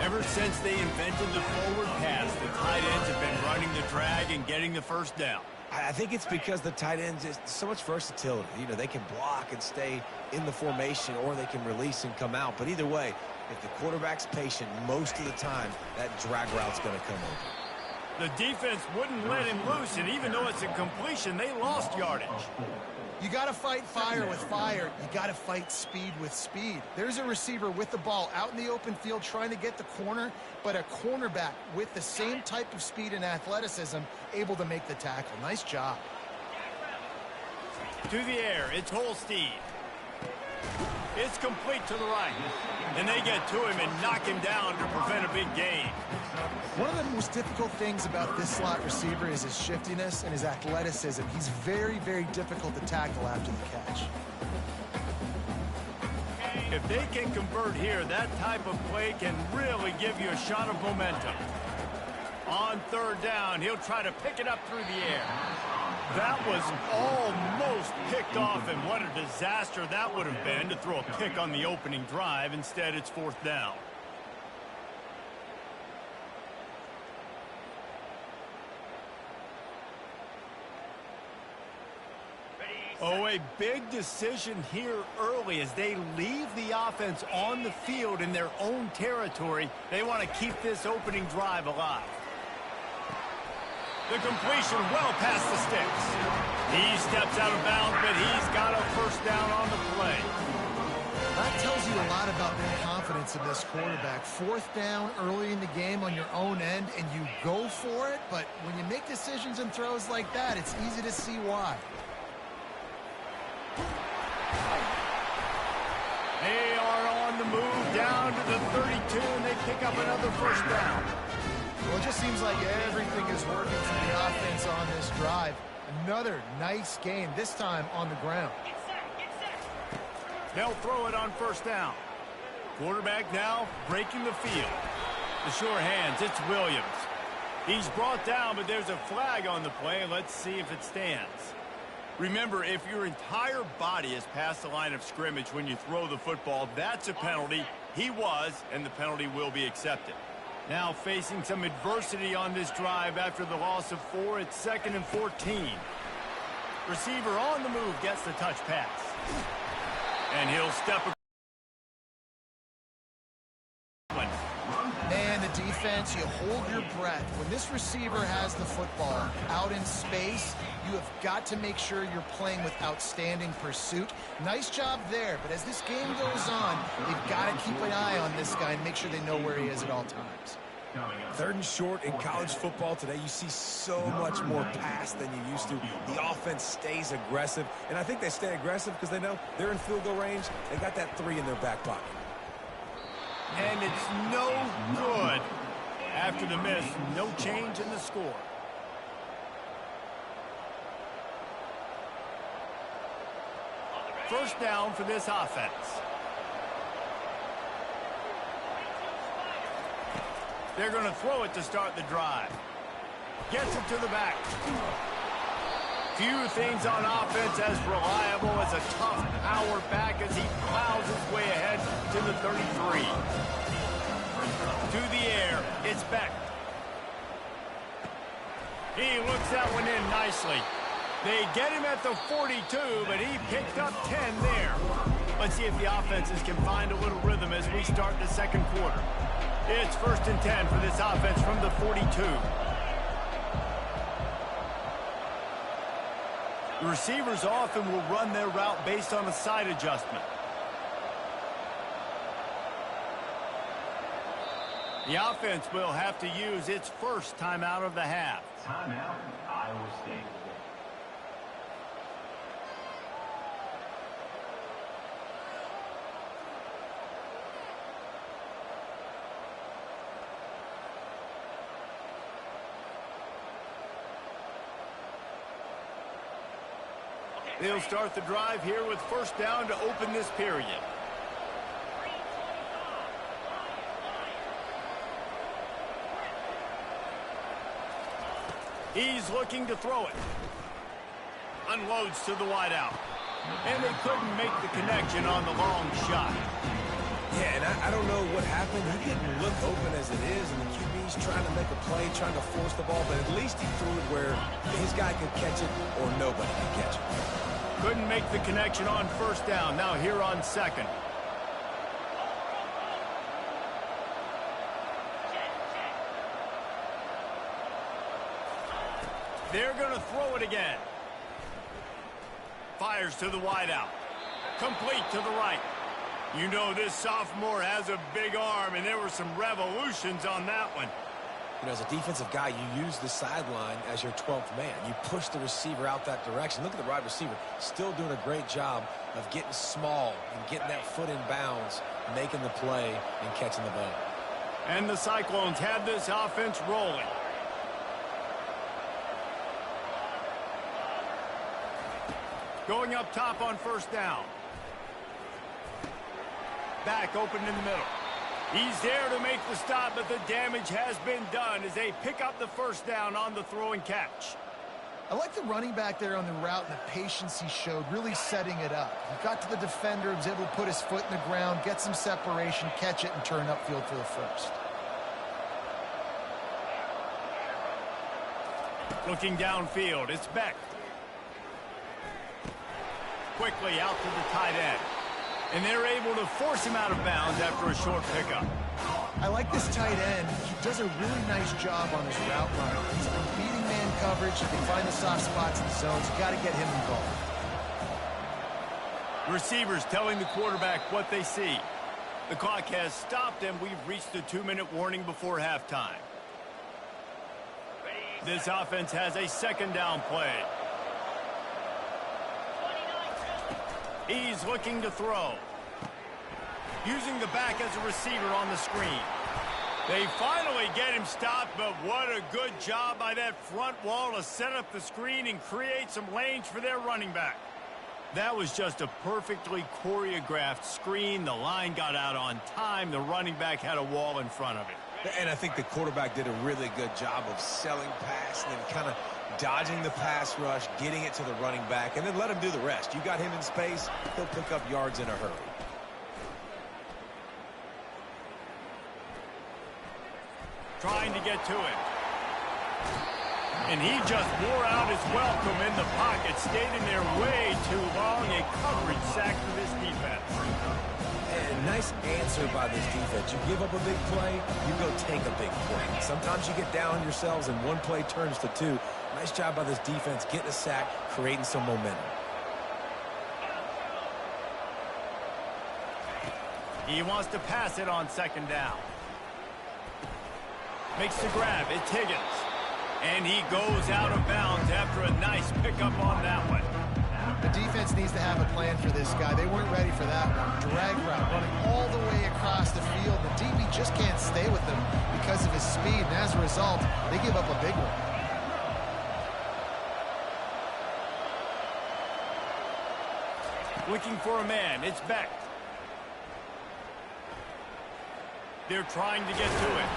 Ever since they invented the forward pass, the tight ends have been running the drag and getting the first down. I think it's because the tight ends is so much versatility. You know, they can block and stay in the formation, or they can release and come out. But either way, if the quarterback's patient most of the time, that drag route's going to come over. The defense wouldn't let him loose, and even though it's a completion, they lost yardage. You got to fight fire with fire. You got to fight speed with speed. There's a receiver with the ball out in the open field trying to get the corner, but a cornerback with the same type of speed and athleticism able to make the tackle. Nice job. To the air, it's Holstein. It's complete to the right. And they get to him and knock him down to prevent a big gain. One of the most difficult things about this slot receiver is his shiftiness and his athleticism. He's very, very difficult to tackle after the catch. If they can convert here, that type of play can really give you a shot of momentum. On third down, he'll try to pick it up through the air. That was almost picked off, and what a disaster that would have been to throw a pick on the opening drive. Instead, it's fourth down. Oh, a big decision here early as they leave the offense on the field in their own territory. They want to keep this opening drive alive. The completion well past the sticks. He steps out of bounds, but he's got a first down on the play. That tells you a lot about the confidence of this quarterback. Fourth down early in the game on your own end, and you go for it, but when you make decisions and throws like that, it's easy to see why. They are on the move down to the 32, and they pick up another first down. Well, it just seems like everything is working for the offense on this drive. Another nice game, this time on the ground. They'll throw it on first down. Quarterback now breaking the field. The sure hands, it's Williams. He's brought down, but there's a flag on the play. Let's see if it stands. Remember, if your entire body is past the line of scrimmage when you throw the football, that's a penalty. He was, and the penalty will be accepted. Now facing some adversity on this drive after the loss of 4, it's 2nd and 14. Receiver on the move gets the touch pass. And he'll step across. Man, the defense, you hold your breath. When this receiver has the football out in space, you have got to make sure you're playing with outstanding pursuit. Nice job there, but as this game goes on, they've got to keep an eye on this guy and make sure they know where he is at all times. Third and short in college football today, you see so much more pass than you used to. The offense stays aggressive, and I think they stay aggressive because they know they're in field goal range. They got that 3 in their back pocket. And it's no good. After the miss, no change in the score. First down for this offense. They're going to throw it to start the drive. Gets it to the back. Few things on offense as reliable as a tough power back as he plows his way ahead to the 33. To the air, it's Beck. He looks that one in nicely. They get him at the 42, but he picked up 10 there. Let's see if the offenses can find a little rhythm as we start the second quarter. It's 1st and 10 for this offense from the 42. The receivers often will run their route based on a side adjustment. The offense will have to use its first timeout of the half. Timeout, Iowa State. They'll start the drive here with first down to open this period. He's looking to throw it. Unloads to the wideout. And they couldn't make the connection on the long shot. Yeah, and I don't know what happened. He didn't look open as it is, and the QB's trying to make a play, trying to force the ball, but at least he threw it where his guy could catch it or nobody could catch it. Couldn't make the connection on first down. Now here on second. They're going to throw it again. Fires to the wideout. Complete to the right. You know this sophomore has a big arm, and there were some revolutions on that one. You know, as a defensive guy, you use the sideline as your 12th man. You push the receiver out that direction. Look at the wide receiver, still doing a great job of getting small and getting that foot in bounds, making the play, and catching the ball. And the Cyclones have this offense rolling. Going up top on first down. Back open in the middle. He's there to make the stop, but the damage has been done as they pick up the first down on the throw and catch. I like the running back there on the route and the patience he showed, really setting it up. He got to the defender, was able to put his foot in the ground, get some separation, catch it, and turn upfield for the first. Looking downfield, it's Beck. Quickly out to the tight end. And they're able to force him out of bounds after a short pickup. I like this tight end. He does a really nice job on his route running. He's been beating man coverage. They find the soft spots in the zones. You got to get him involved. Receivers telling the quarterback what they see. The clock has stopped, and we've reached the 2-minute warning before halftime. This offense has a second down play. He's looking to throw. Using the back as a receiver on the screen. They finally get him stopped, but what a good job by that front wall to set up the screen and create some lanes for their running back. That was just a perfectly choreographed screen. The line got out on time. The running back had a wall in front of it. And I think the quarterback did a really good job of selling pass and then kind of dodging the pass rush, getting it to the running back, and then let him do the rest. You got him in space, he'll pick up yards in a hurry. Trying to get to it. And he just wore out his welcome in the pocket, stayed in there way too long. A coverage sack for this defense. And nice answer by this defense. You give up a big play, you go take a big play. Sometimes you get down on yourselves and one play turns to two. Nice job by this defense, getting a sack, creating some momentum. He wants to pass it on second down. Makes the grab. It's Higgins. And he goes out of bounds after a nice pickup on that one. The defense needs to have a plan for this guy. They weren't ready for that one. Drag route running all the way across the field. The DB just can't stay with him because of his speed. And as a result, they give up a big one. Looking for a man. It's Beck. They're trying to get to it.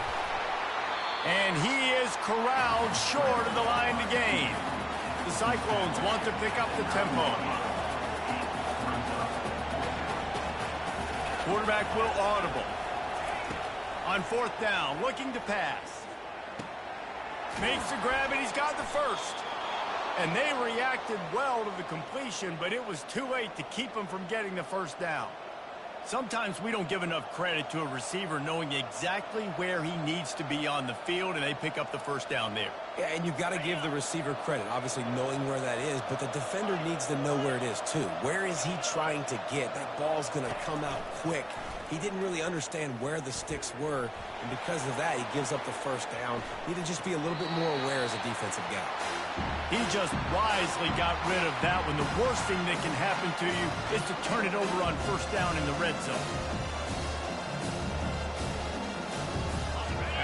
And he is corralled short of the line to gain. The Cyclones want to pick up the tempo. Quarterback will audible. On fourth down, looking to pass. Makes the grab, and he's got the first. And they reacted well to the completion, but it was too late to keep him from getting the first down. Sometimes we don't give enough credit to a receiver knowing exactly where he needs to be on the field, and they pick up the first down there. Yeah, and you've got to give the receiver credit, obviously knowing where that is, but the defender needs to know where it is too. Where is he trying to get? That ball's going to come out quick. He didn't really understand where the sticks were, and because of that, he gives up the first down. He needed to just be a little bit more aware as a defensive guy. He just wisely got rid of that one. The worst thing that can happen to you is to turn it over on first down in the red zone.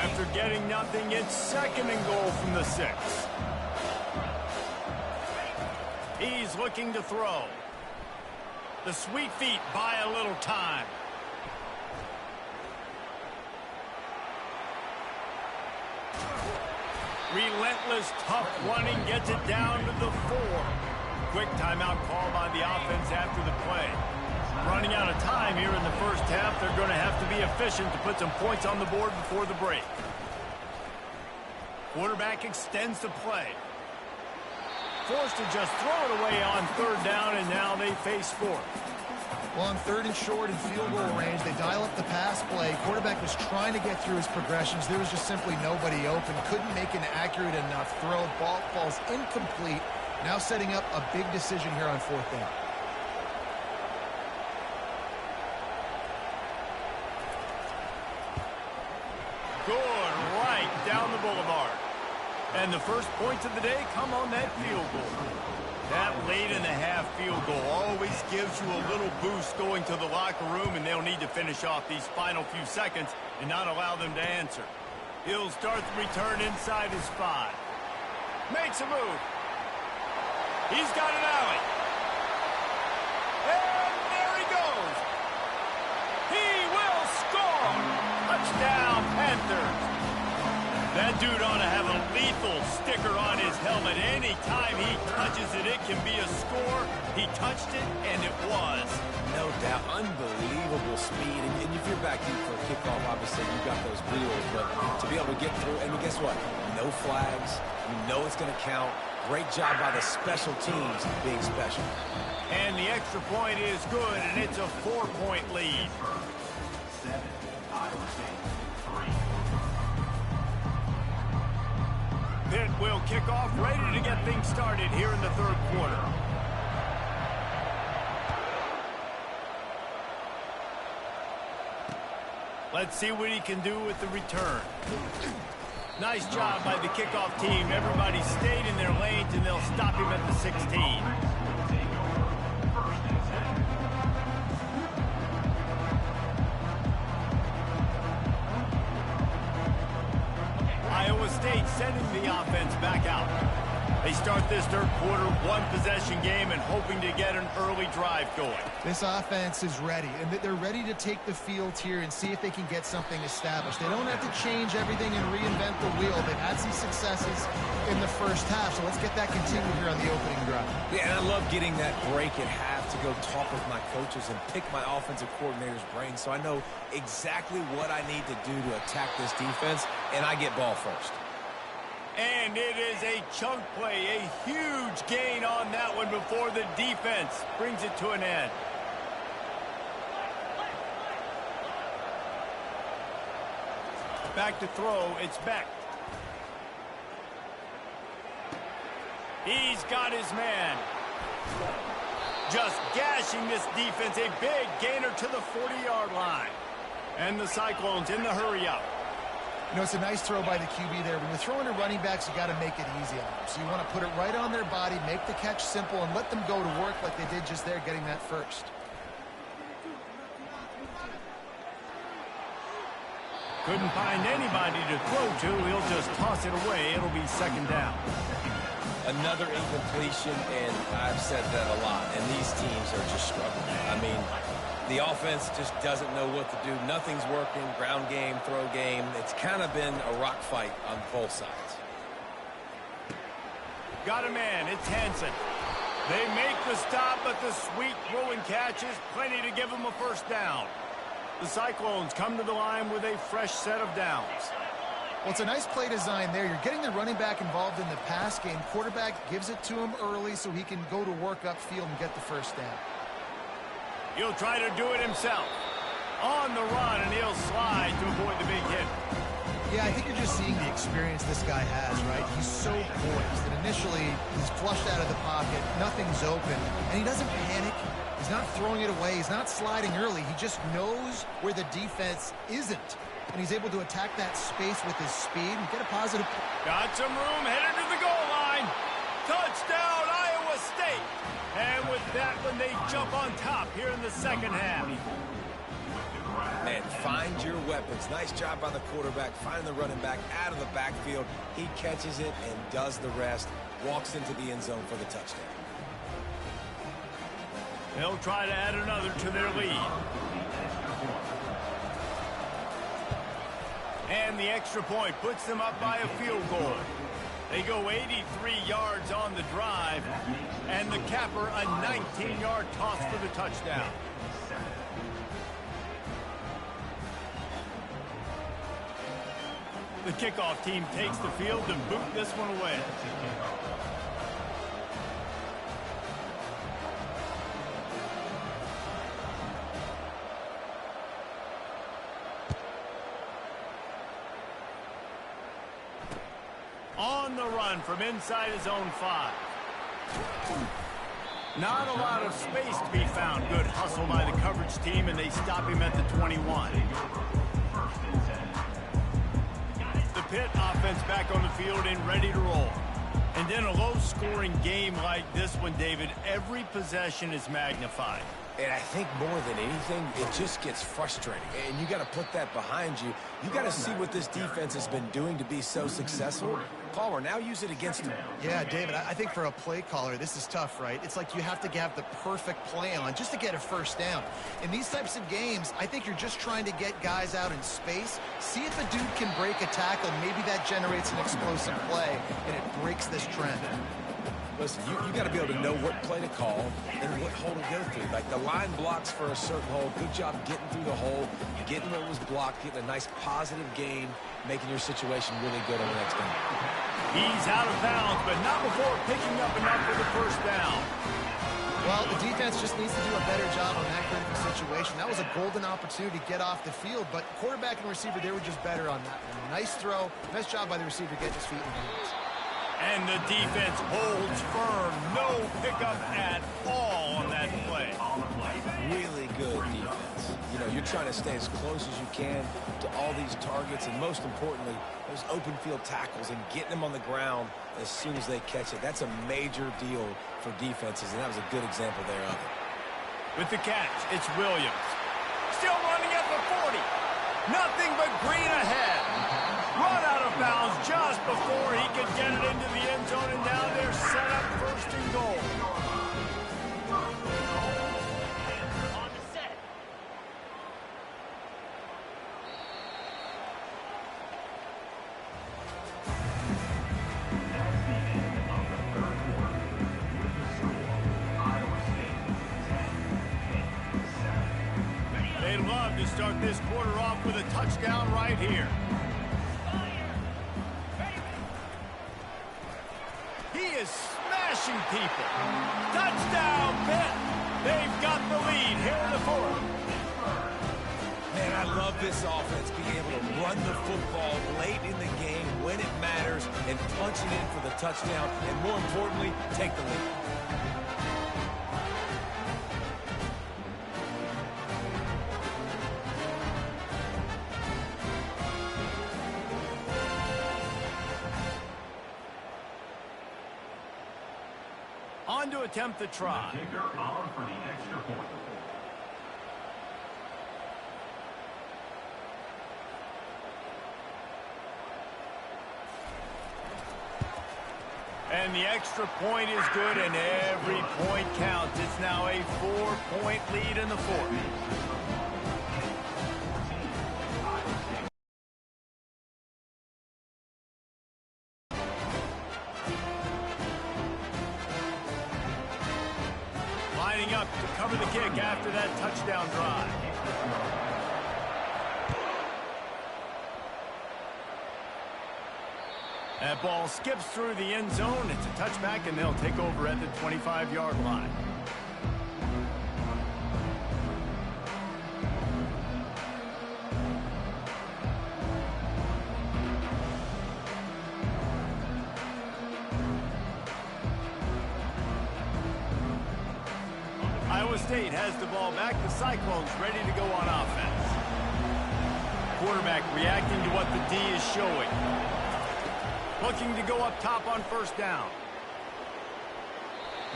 After getting nothing, it's second and goal from the 6. He's he's looking to throw. The sweet feet buy a little time. Relentless, tough running gets it down to the 4. Quick timeout call by the offense after the play. Running out of time here in the first half, they're going to have to be efficient to put some points on the board before the break. Quarterback extends the play. Forced to just throw it away on 3rd down, and now they face 4th. Well, on 3rd and short and field goal range, they dial up the pass play. Quarterback was trying to get through his progressions. There was just simply nobody open. Couldn't make an accurate enough throw. Ball falls incomplete. Now setting up a big decision here on 4th down. Good right down the boulevard. And the first points of the day come on that field goal. That late-in-the-half field goal always gives you a little boost going to the locker room, and they'll need to finish off these final few seconds and not allow them to answer. He'll start the return inside his 5. Makes a move. He's got an alley. And there he goes. He will score. Touchdown, Panthers. That dude ought to have a lethal sticker on his helmet. Anytime he touches it, it can be a score. He touched it, and it was. No doubt. Unbelievable speed. And if you're back deep for a kickoff, obviously you got those wheels. But to be able to get through, and guess what? No flags. You know it's going to count. Great job by the special teams being special. And the extra point is good, and it's a 4-point lead. 7, Iowa State, 3. Pitt will kick off, ready to get things started here in the 3rd quarter. Let's see what he can do with the return. Nice job by the kickoff team. Everybody stayed in their lanes, and they'll stop him at the 16. Iowa State sending the offense back out. They start this 3rd quarter, 1-possession game, and hoping to get an early drive going. This offense is ready, and they're ready to take the field here and see if they can get something established. They don't have to change everything and reinvent the wheel. They've had some successes in the first half, so let's get that continued here on the opening drive. Yeah, and I love getting that break at half to go talk with my coaches and pick my offensive coordinator's brain so I know exactly what I need to do to attack this defense, and I get ball first. And it is a chunk play, a huge gain on that one before the defense brings it to an end. Back to throw, it's Beck. He's got his man. Just gashing this defense, a big gainer to the 40-yard line. And the Cyclones in the hurry-up. You know, it's a nice throw by the QB there. When you're throwing to running backs, you got to make it easy on them. So you want to put it right on their body, make the catch simple, and let them go to work like they did just there, getting that first. Couldn't find anybody to throw to. He'll just toss it away. It'll be 2nd down. Another incompletion, and I've said that a lot, and these teams are just struggling. I mean, the offense just doesn't know what to do. Nothing's working. Ground game, throw game. It's kind of been a rock fight on both sides. Got a man. It's Hansen. They make the stop, but the sweet throwing catch is plenty to give them a 1st down. The Cyclones come to the line with a fresh set of downs. Well, it's a nice play design there. You're getting the running back involved in the pass game. Quarterback gives it to him early so he can go to work upfield and get the 1st down. He'll try to do it himself. On the run, and he'll slide to avoid the big hit. Yeah, I think you're just seeing the experience this guy has, right? He's so poised that initially he's flushed out of the pocket, nothing's open, and he doesn't panic. He's not throwing it away. He's not sliding early. He just knows where the defense isn't, and he's able to attack that space with his speed and get a positive. Got some room, headed to the goal line. Touchdown, Iowa State. And with that one, they jump on top here in the 2nd half. And find your weapons. Nice job by the quarterback, finding the running back out of the backfield. He catches it and does the rest. Walks into the end zone for the touchdown. They'll try to add another to their lead. And the extra point puts them up by a field goal. They go 83 yards on the drive, and the capper a 19-yard toss for the touchdown. The kickoff team takes the field to boot this one away. On the run from inside his own 5. Not a lot of space to be found. Good hustle by the coverage team, and they stop him at the 21. The Pitt offense back on the field and ready to roll. And in a low-scoring game like this one, David, every possession is magnified. And I think more than anything, it just gets frustrating. And you got to put that behind you. You got to see what this defense has been doing to be so successful. Caller, now use it against him. Yeah, David, I think for a play caller, this is tough, right? It's like you have to have the perfect play on just to get a first down. In these types of games, I think you're just trying to get guys out in space, see if a dude can break a tackle. Maybe that generates an explosive play, and it breaks this trend. Listen, you got to be able to know what play to call and what hole to go through. Like the line blocks for a certain hole. Good job getting through the hole, getting what was blocked, getting a nice positive gain, making your situation really good on the next game. He's out of bounds, but not before picking up enough for the first down. Well, the defense just needs to do a better job on that critical situation. That was a golden opportunity to get off the field, but quarterback and receiver, they were just better on that one. Nice throw. Nice job by the receiver getting his feet in the hands. And the defense holds firm. No pickup at all on that play. Really good defense. You know, you're trying to stay as close as you can to all these targets, and most importantly, those open field tackles and getting them on the ground as soon as they catch it. That's a major deal for defenses, and that was a good example there of it. With the catch, it's Williams. Still running at the 40. Nothing but green ahead. Run out of bounds just before he could get it into the end zone, and now they're set up first and goal. On the set. That's the end of the third quarter. With the score, Iowa State 10, Pitt 7. They'd love to start this quarter off with a touchdown right here. He is smashing people. Touchdown, Pitt. They've got the lead here in the fourth. Man, I love this offense being able to run the football late in the game when it matters and punch it in for the touchdown, and more importantly, take the lead. On to attempt the try. The kicker on for the extra point. And the extra point is good, and every point counts. It's now a 4-point lead in the fourth. Lining up to cover the kick after that touchdown drive. That ball skips through the end zone. It's a touchback, and they'll take over at the 25-yard line. Iowa State has the ball back. The Cyclones ready to go on offense. Quarterback reacting to what the D is showing. Looking to go up top on first down.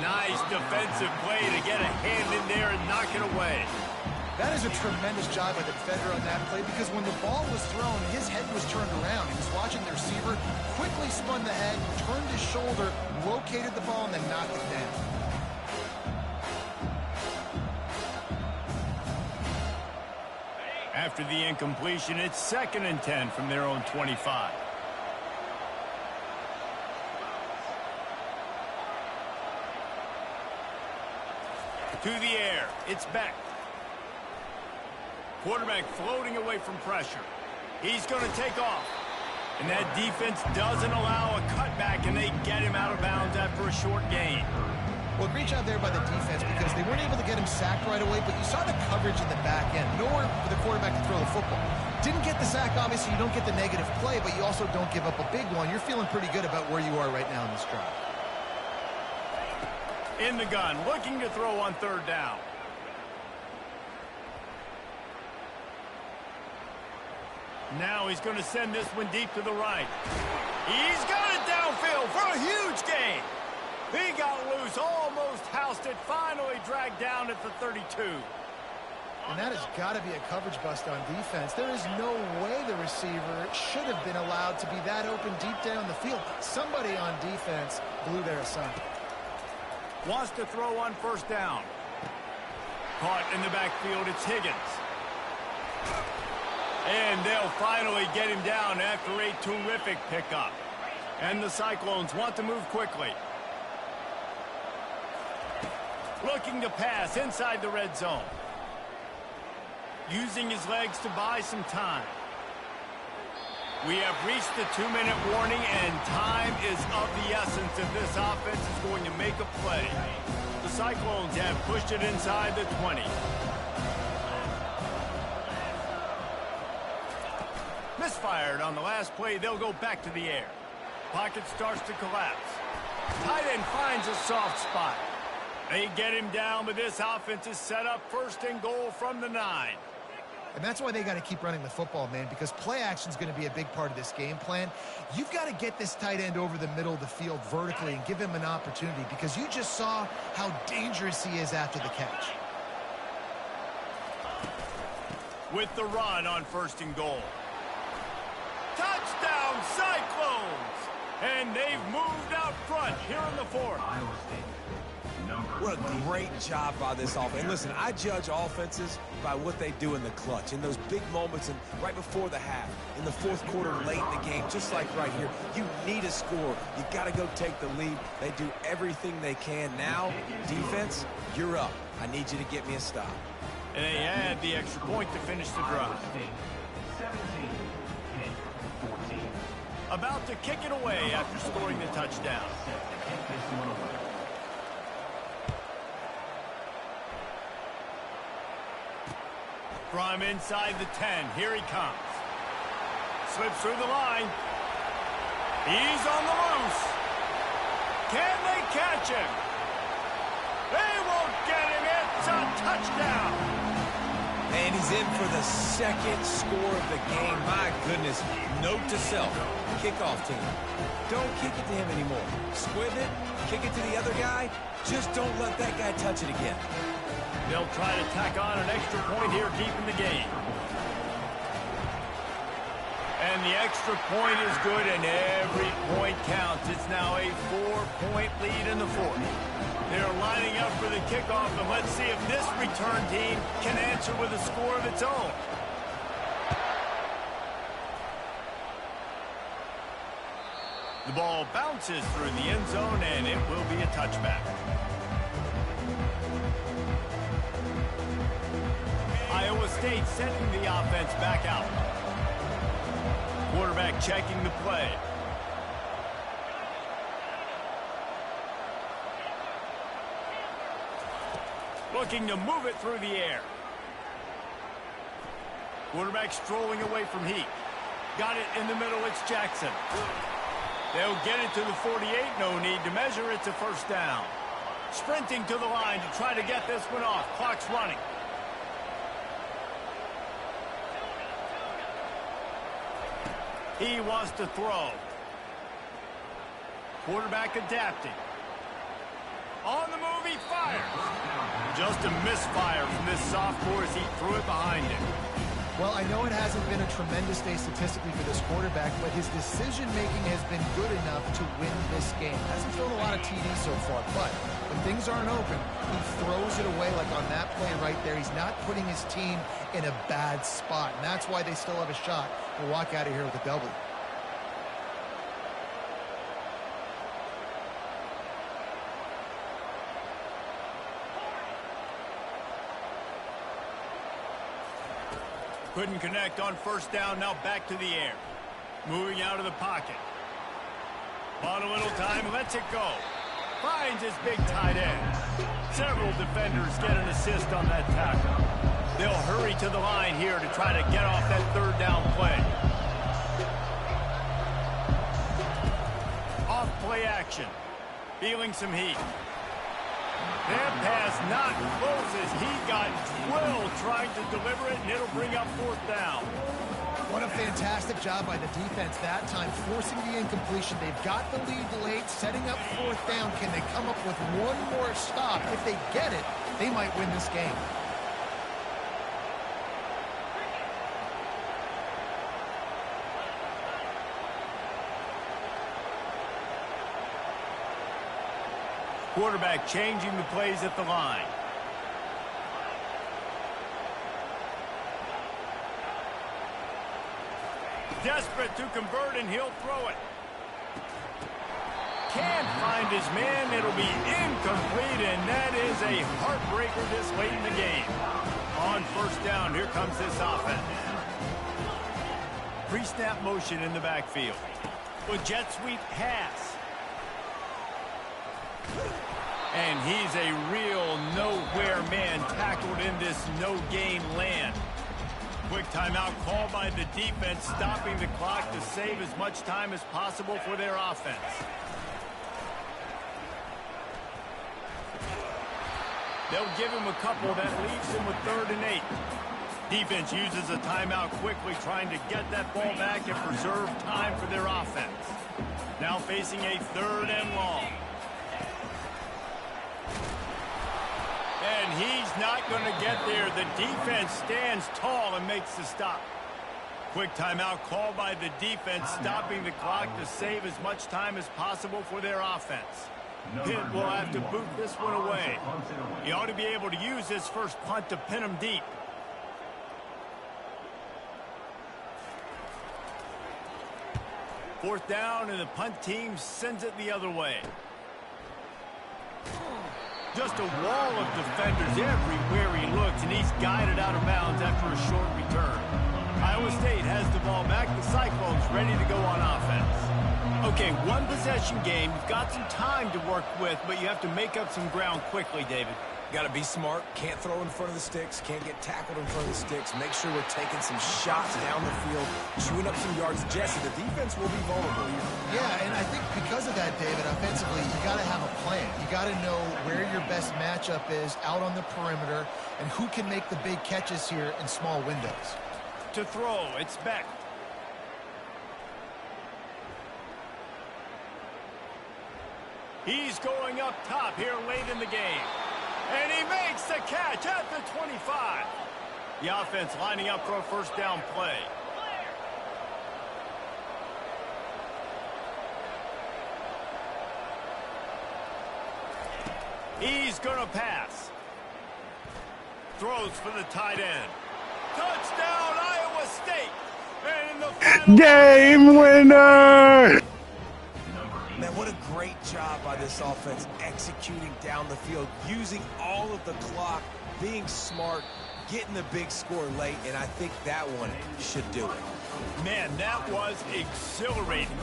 Nice defensive play to get a hand in there and knock it away. That is a tremendous job by the defender on that play, because when the ball was thrown, his head was turned around. He was watching the receiver, quickly spun the head, turned his shoulder, located the ball, and then knocked it down. After the incompletion, it's 2nd and 10 from their own 25. To the air, it's Beck. Quarterback floating away from pressure. He's going to take off. And that defense doesn't allow a cutback, and they get him out of bounds after a short gain. Well, great job there by the defense because they weren't able to get him sacked right away, but you saw the coverage in the back end. Nowhere for the quarterback to throw the football. Didn't get the sack, obviously. You don't get the negative play, but you also don't give up a big one. You're feeling pretty good about where you are right now in this drive. In the gun, looking to throw on 3rd down. Now he's going to send this one deep to the right. He's got it downfield for a huge gain. He got loose, almost housed it, finally dragged down at the 32. And that has got to be a coverage bust on defense. There is no way the receiver should have been allowed to be that open deep down the field. Somebody on defense blew their assignment. Wants to throw on 1st down. Caught in the backfield, it's Higgins. And they'll finally get him down after a terrific pickup. And the Cyclones want to move quickly. Looking to pass inside the red zone. Using his legs to buy some time. We have reached the 2-minute warning, and time is of the essence if this offense is going to make a play. The Cyclones have pushed it inside the 20. Misfired on the last play. They'll go back to the air. Pocket starts to collapse. Tight end finds a soft spot. They get him down, but this offense is set up 1st and goal from the 9. And that's why they got to keep running the football, man, because play action is going to be a big part of this game plan. You've got to get this tight end over the middle of the field vertically and give him an opportunity because you just saw how dangerous he is after the catch. With the run on 1st and goal. Touchdown, Cyclones! And they've moved out front here in the 4th. Iowa State. What a great job by this offense. And listen, I judge offenses by what they do in the clutch, in those big moments and right before the half, in the 4th quarter, late in the game, just like right here. You need a score. You got to go take the lead. They do everything they can. Now, defense, you're up. I need you to get me a stop. And they add the extra point to finish the drive. 17-14. About to kick it away after scoring the touchdown. From inside the 10, here he comes. Slips through the line. He's on the loose. Can they catch him? They won't get him. It's a touchdown. And he's in for the 2nd score of the game. My goodness. Note to self. Kickoff team. Don't kick it to him anymore. Squib it. Kick it to the other guy. Just don't let that guy touch it again. They'll try to tack on an extra point here deep in the game. And the extra point is good, and every point counts. It's now a 4-point lead in the 4th. They're lining up for the kickoff, and let's see if this return team can answer with a score of its own. The ball bounces through the end zone, and it will be a touchback. Iowa State sending the offense back out. Quarterback checking the play. Looking to move it through the air. Quarterback strolling away from Heat. Got it in the middle, it's Jackson. They'll get it to the 48, no need to measure, it's a 1st down. Sprinting to the line to try to get this one off. Clock's running. He wants to throw. Quarterback adapting. On the move, he fires. Just a misfire from this sophomore as he threw it behind him. Well, I know it hasn't been a tremendous day statistically for this quarterback, but his decision-making has been good enough to win this game. Hasn't thrown a lot of TDs so far, but When things aren't open, he throws it away like on that play right there. He's not putting his team in a bad spot, and that's why they still have a shot to walk out of here with a W. Couldn't connect on first down, now back to the air. Moving out of the pocket. On a little time, lets it go. Finds his big tight end. Several defenders get an assist on that tackle. They'll hurry to the line here to try to get off that third down play. Off play action. Feeling some heat. That pass not close as he got drilled trying to deliver it, and it'll bring up fourth down. What a fantastic job by the defense that time, forcing the incompletion. They've got the lead late, setting up fourth down. Can they come up with one more stop? If they get it, they might win this game. Quarterback changing the plays at the line. Desperate to convert, and he'll throw it. Can't find his man. It'll be incomplete, and that is a heartbreaker this late in the game. On first down, here comes this offense. Pre-snap motion in the backfield. With jet sweep pass. And he's a real nowhere man tackled in this no-gain land. Quick timeout called by the defense, stopping the clock to save as much time as possible for their offense. They'll give him a couple that leaves him with 3rd and 8. Defense uses a timeout quickly, trying to get that ball back and preserve time for their offense. Now facing a 3rd and long. And he's not going to get there. The defense stands tall and makes the stop. Quick timeout called by the defense, stopping the clock to save as much time as possible for their offense. Pitt will have to boot this one away. He ought to be able to use his first punt to pin him deep. Fourth down, and the punt team sends it the other way. Just a wall of defenders everywhere he looks, and he's guided out of bounds after a short return. Iowa State has the ball back. The Cyclones ready to go on offense. Okay, one possession game. You've got some time to work with, but you have to make up some ground quickly, David. Got to be smart. Can't throw in front of the sticks. Can't get tackled in front of the sticks. Make sure we're taking some shots down the field, chewing up some yards. Jesse, the defense will be vulnerable here. Yeah, and I think because of that, David, offensively, you got to have a plan. You got to know where your best matchup is out on the perimeter and who can make the big catches here in small windows. To throw, it's Beck. He's going up top here late in the game. And he makes the catch at the 25. The offense lining up for a first down play. He's going to pass. Throws for the tight end. Touchdown, Iowa State. And in the final game winner! Man, what a great job by this offense executing down the field, using all of the clock, being smart, getting the big score late, and I think that one should do it. Man, that was exhilarating.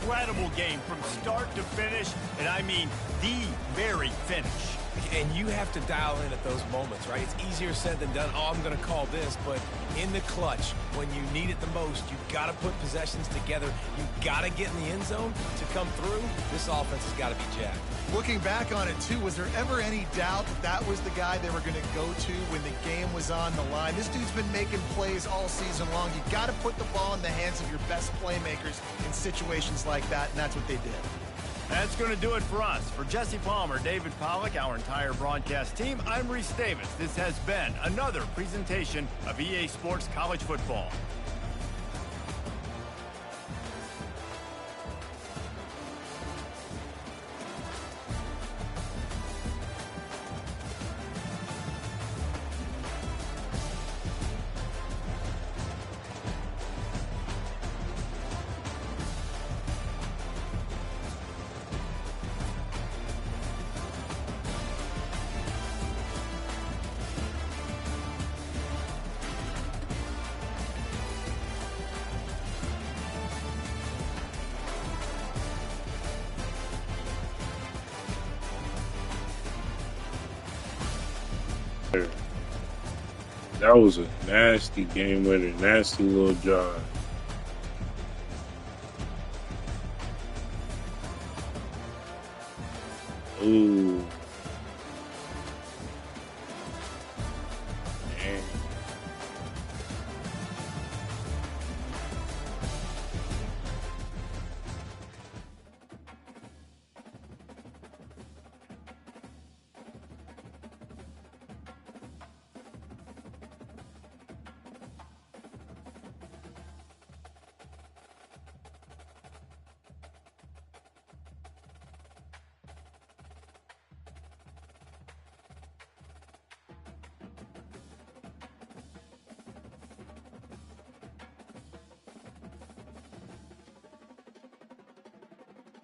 Incredible game from start to finish, and I mean the very finish. And you have to dial in at those moments, right? It's easier said than done. Oh, I'm going to call this, but in the clutch, when you need it the most, you've got to put possessions together. You've got to get in the end zone to come through. This offense has got to be jacked. Looking back on it, too, was there ever any doubt that that was the guy they were going to go to when the game was on the line? This dude's been making plays all season long. You got to put the ball in the hands of your best playmakers in situations like that, and that's what they did. That's going to do it for us. For Jesse Palmer, David Pollack, our entire broadcast team, I'm Reese Davis. This has been another presentation of EA Sports College Football. That was a nasty game winner, nasty little drive. Ooh.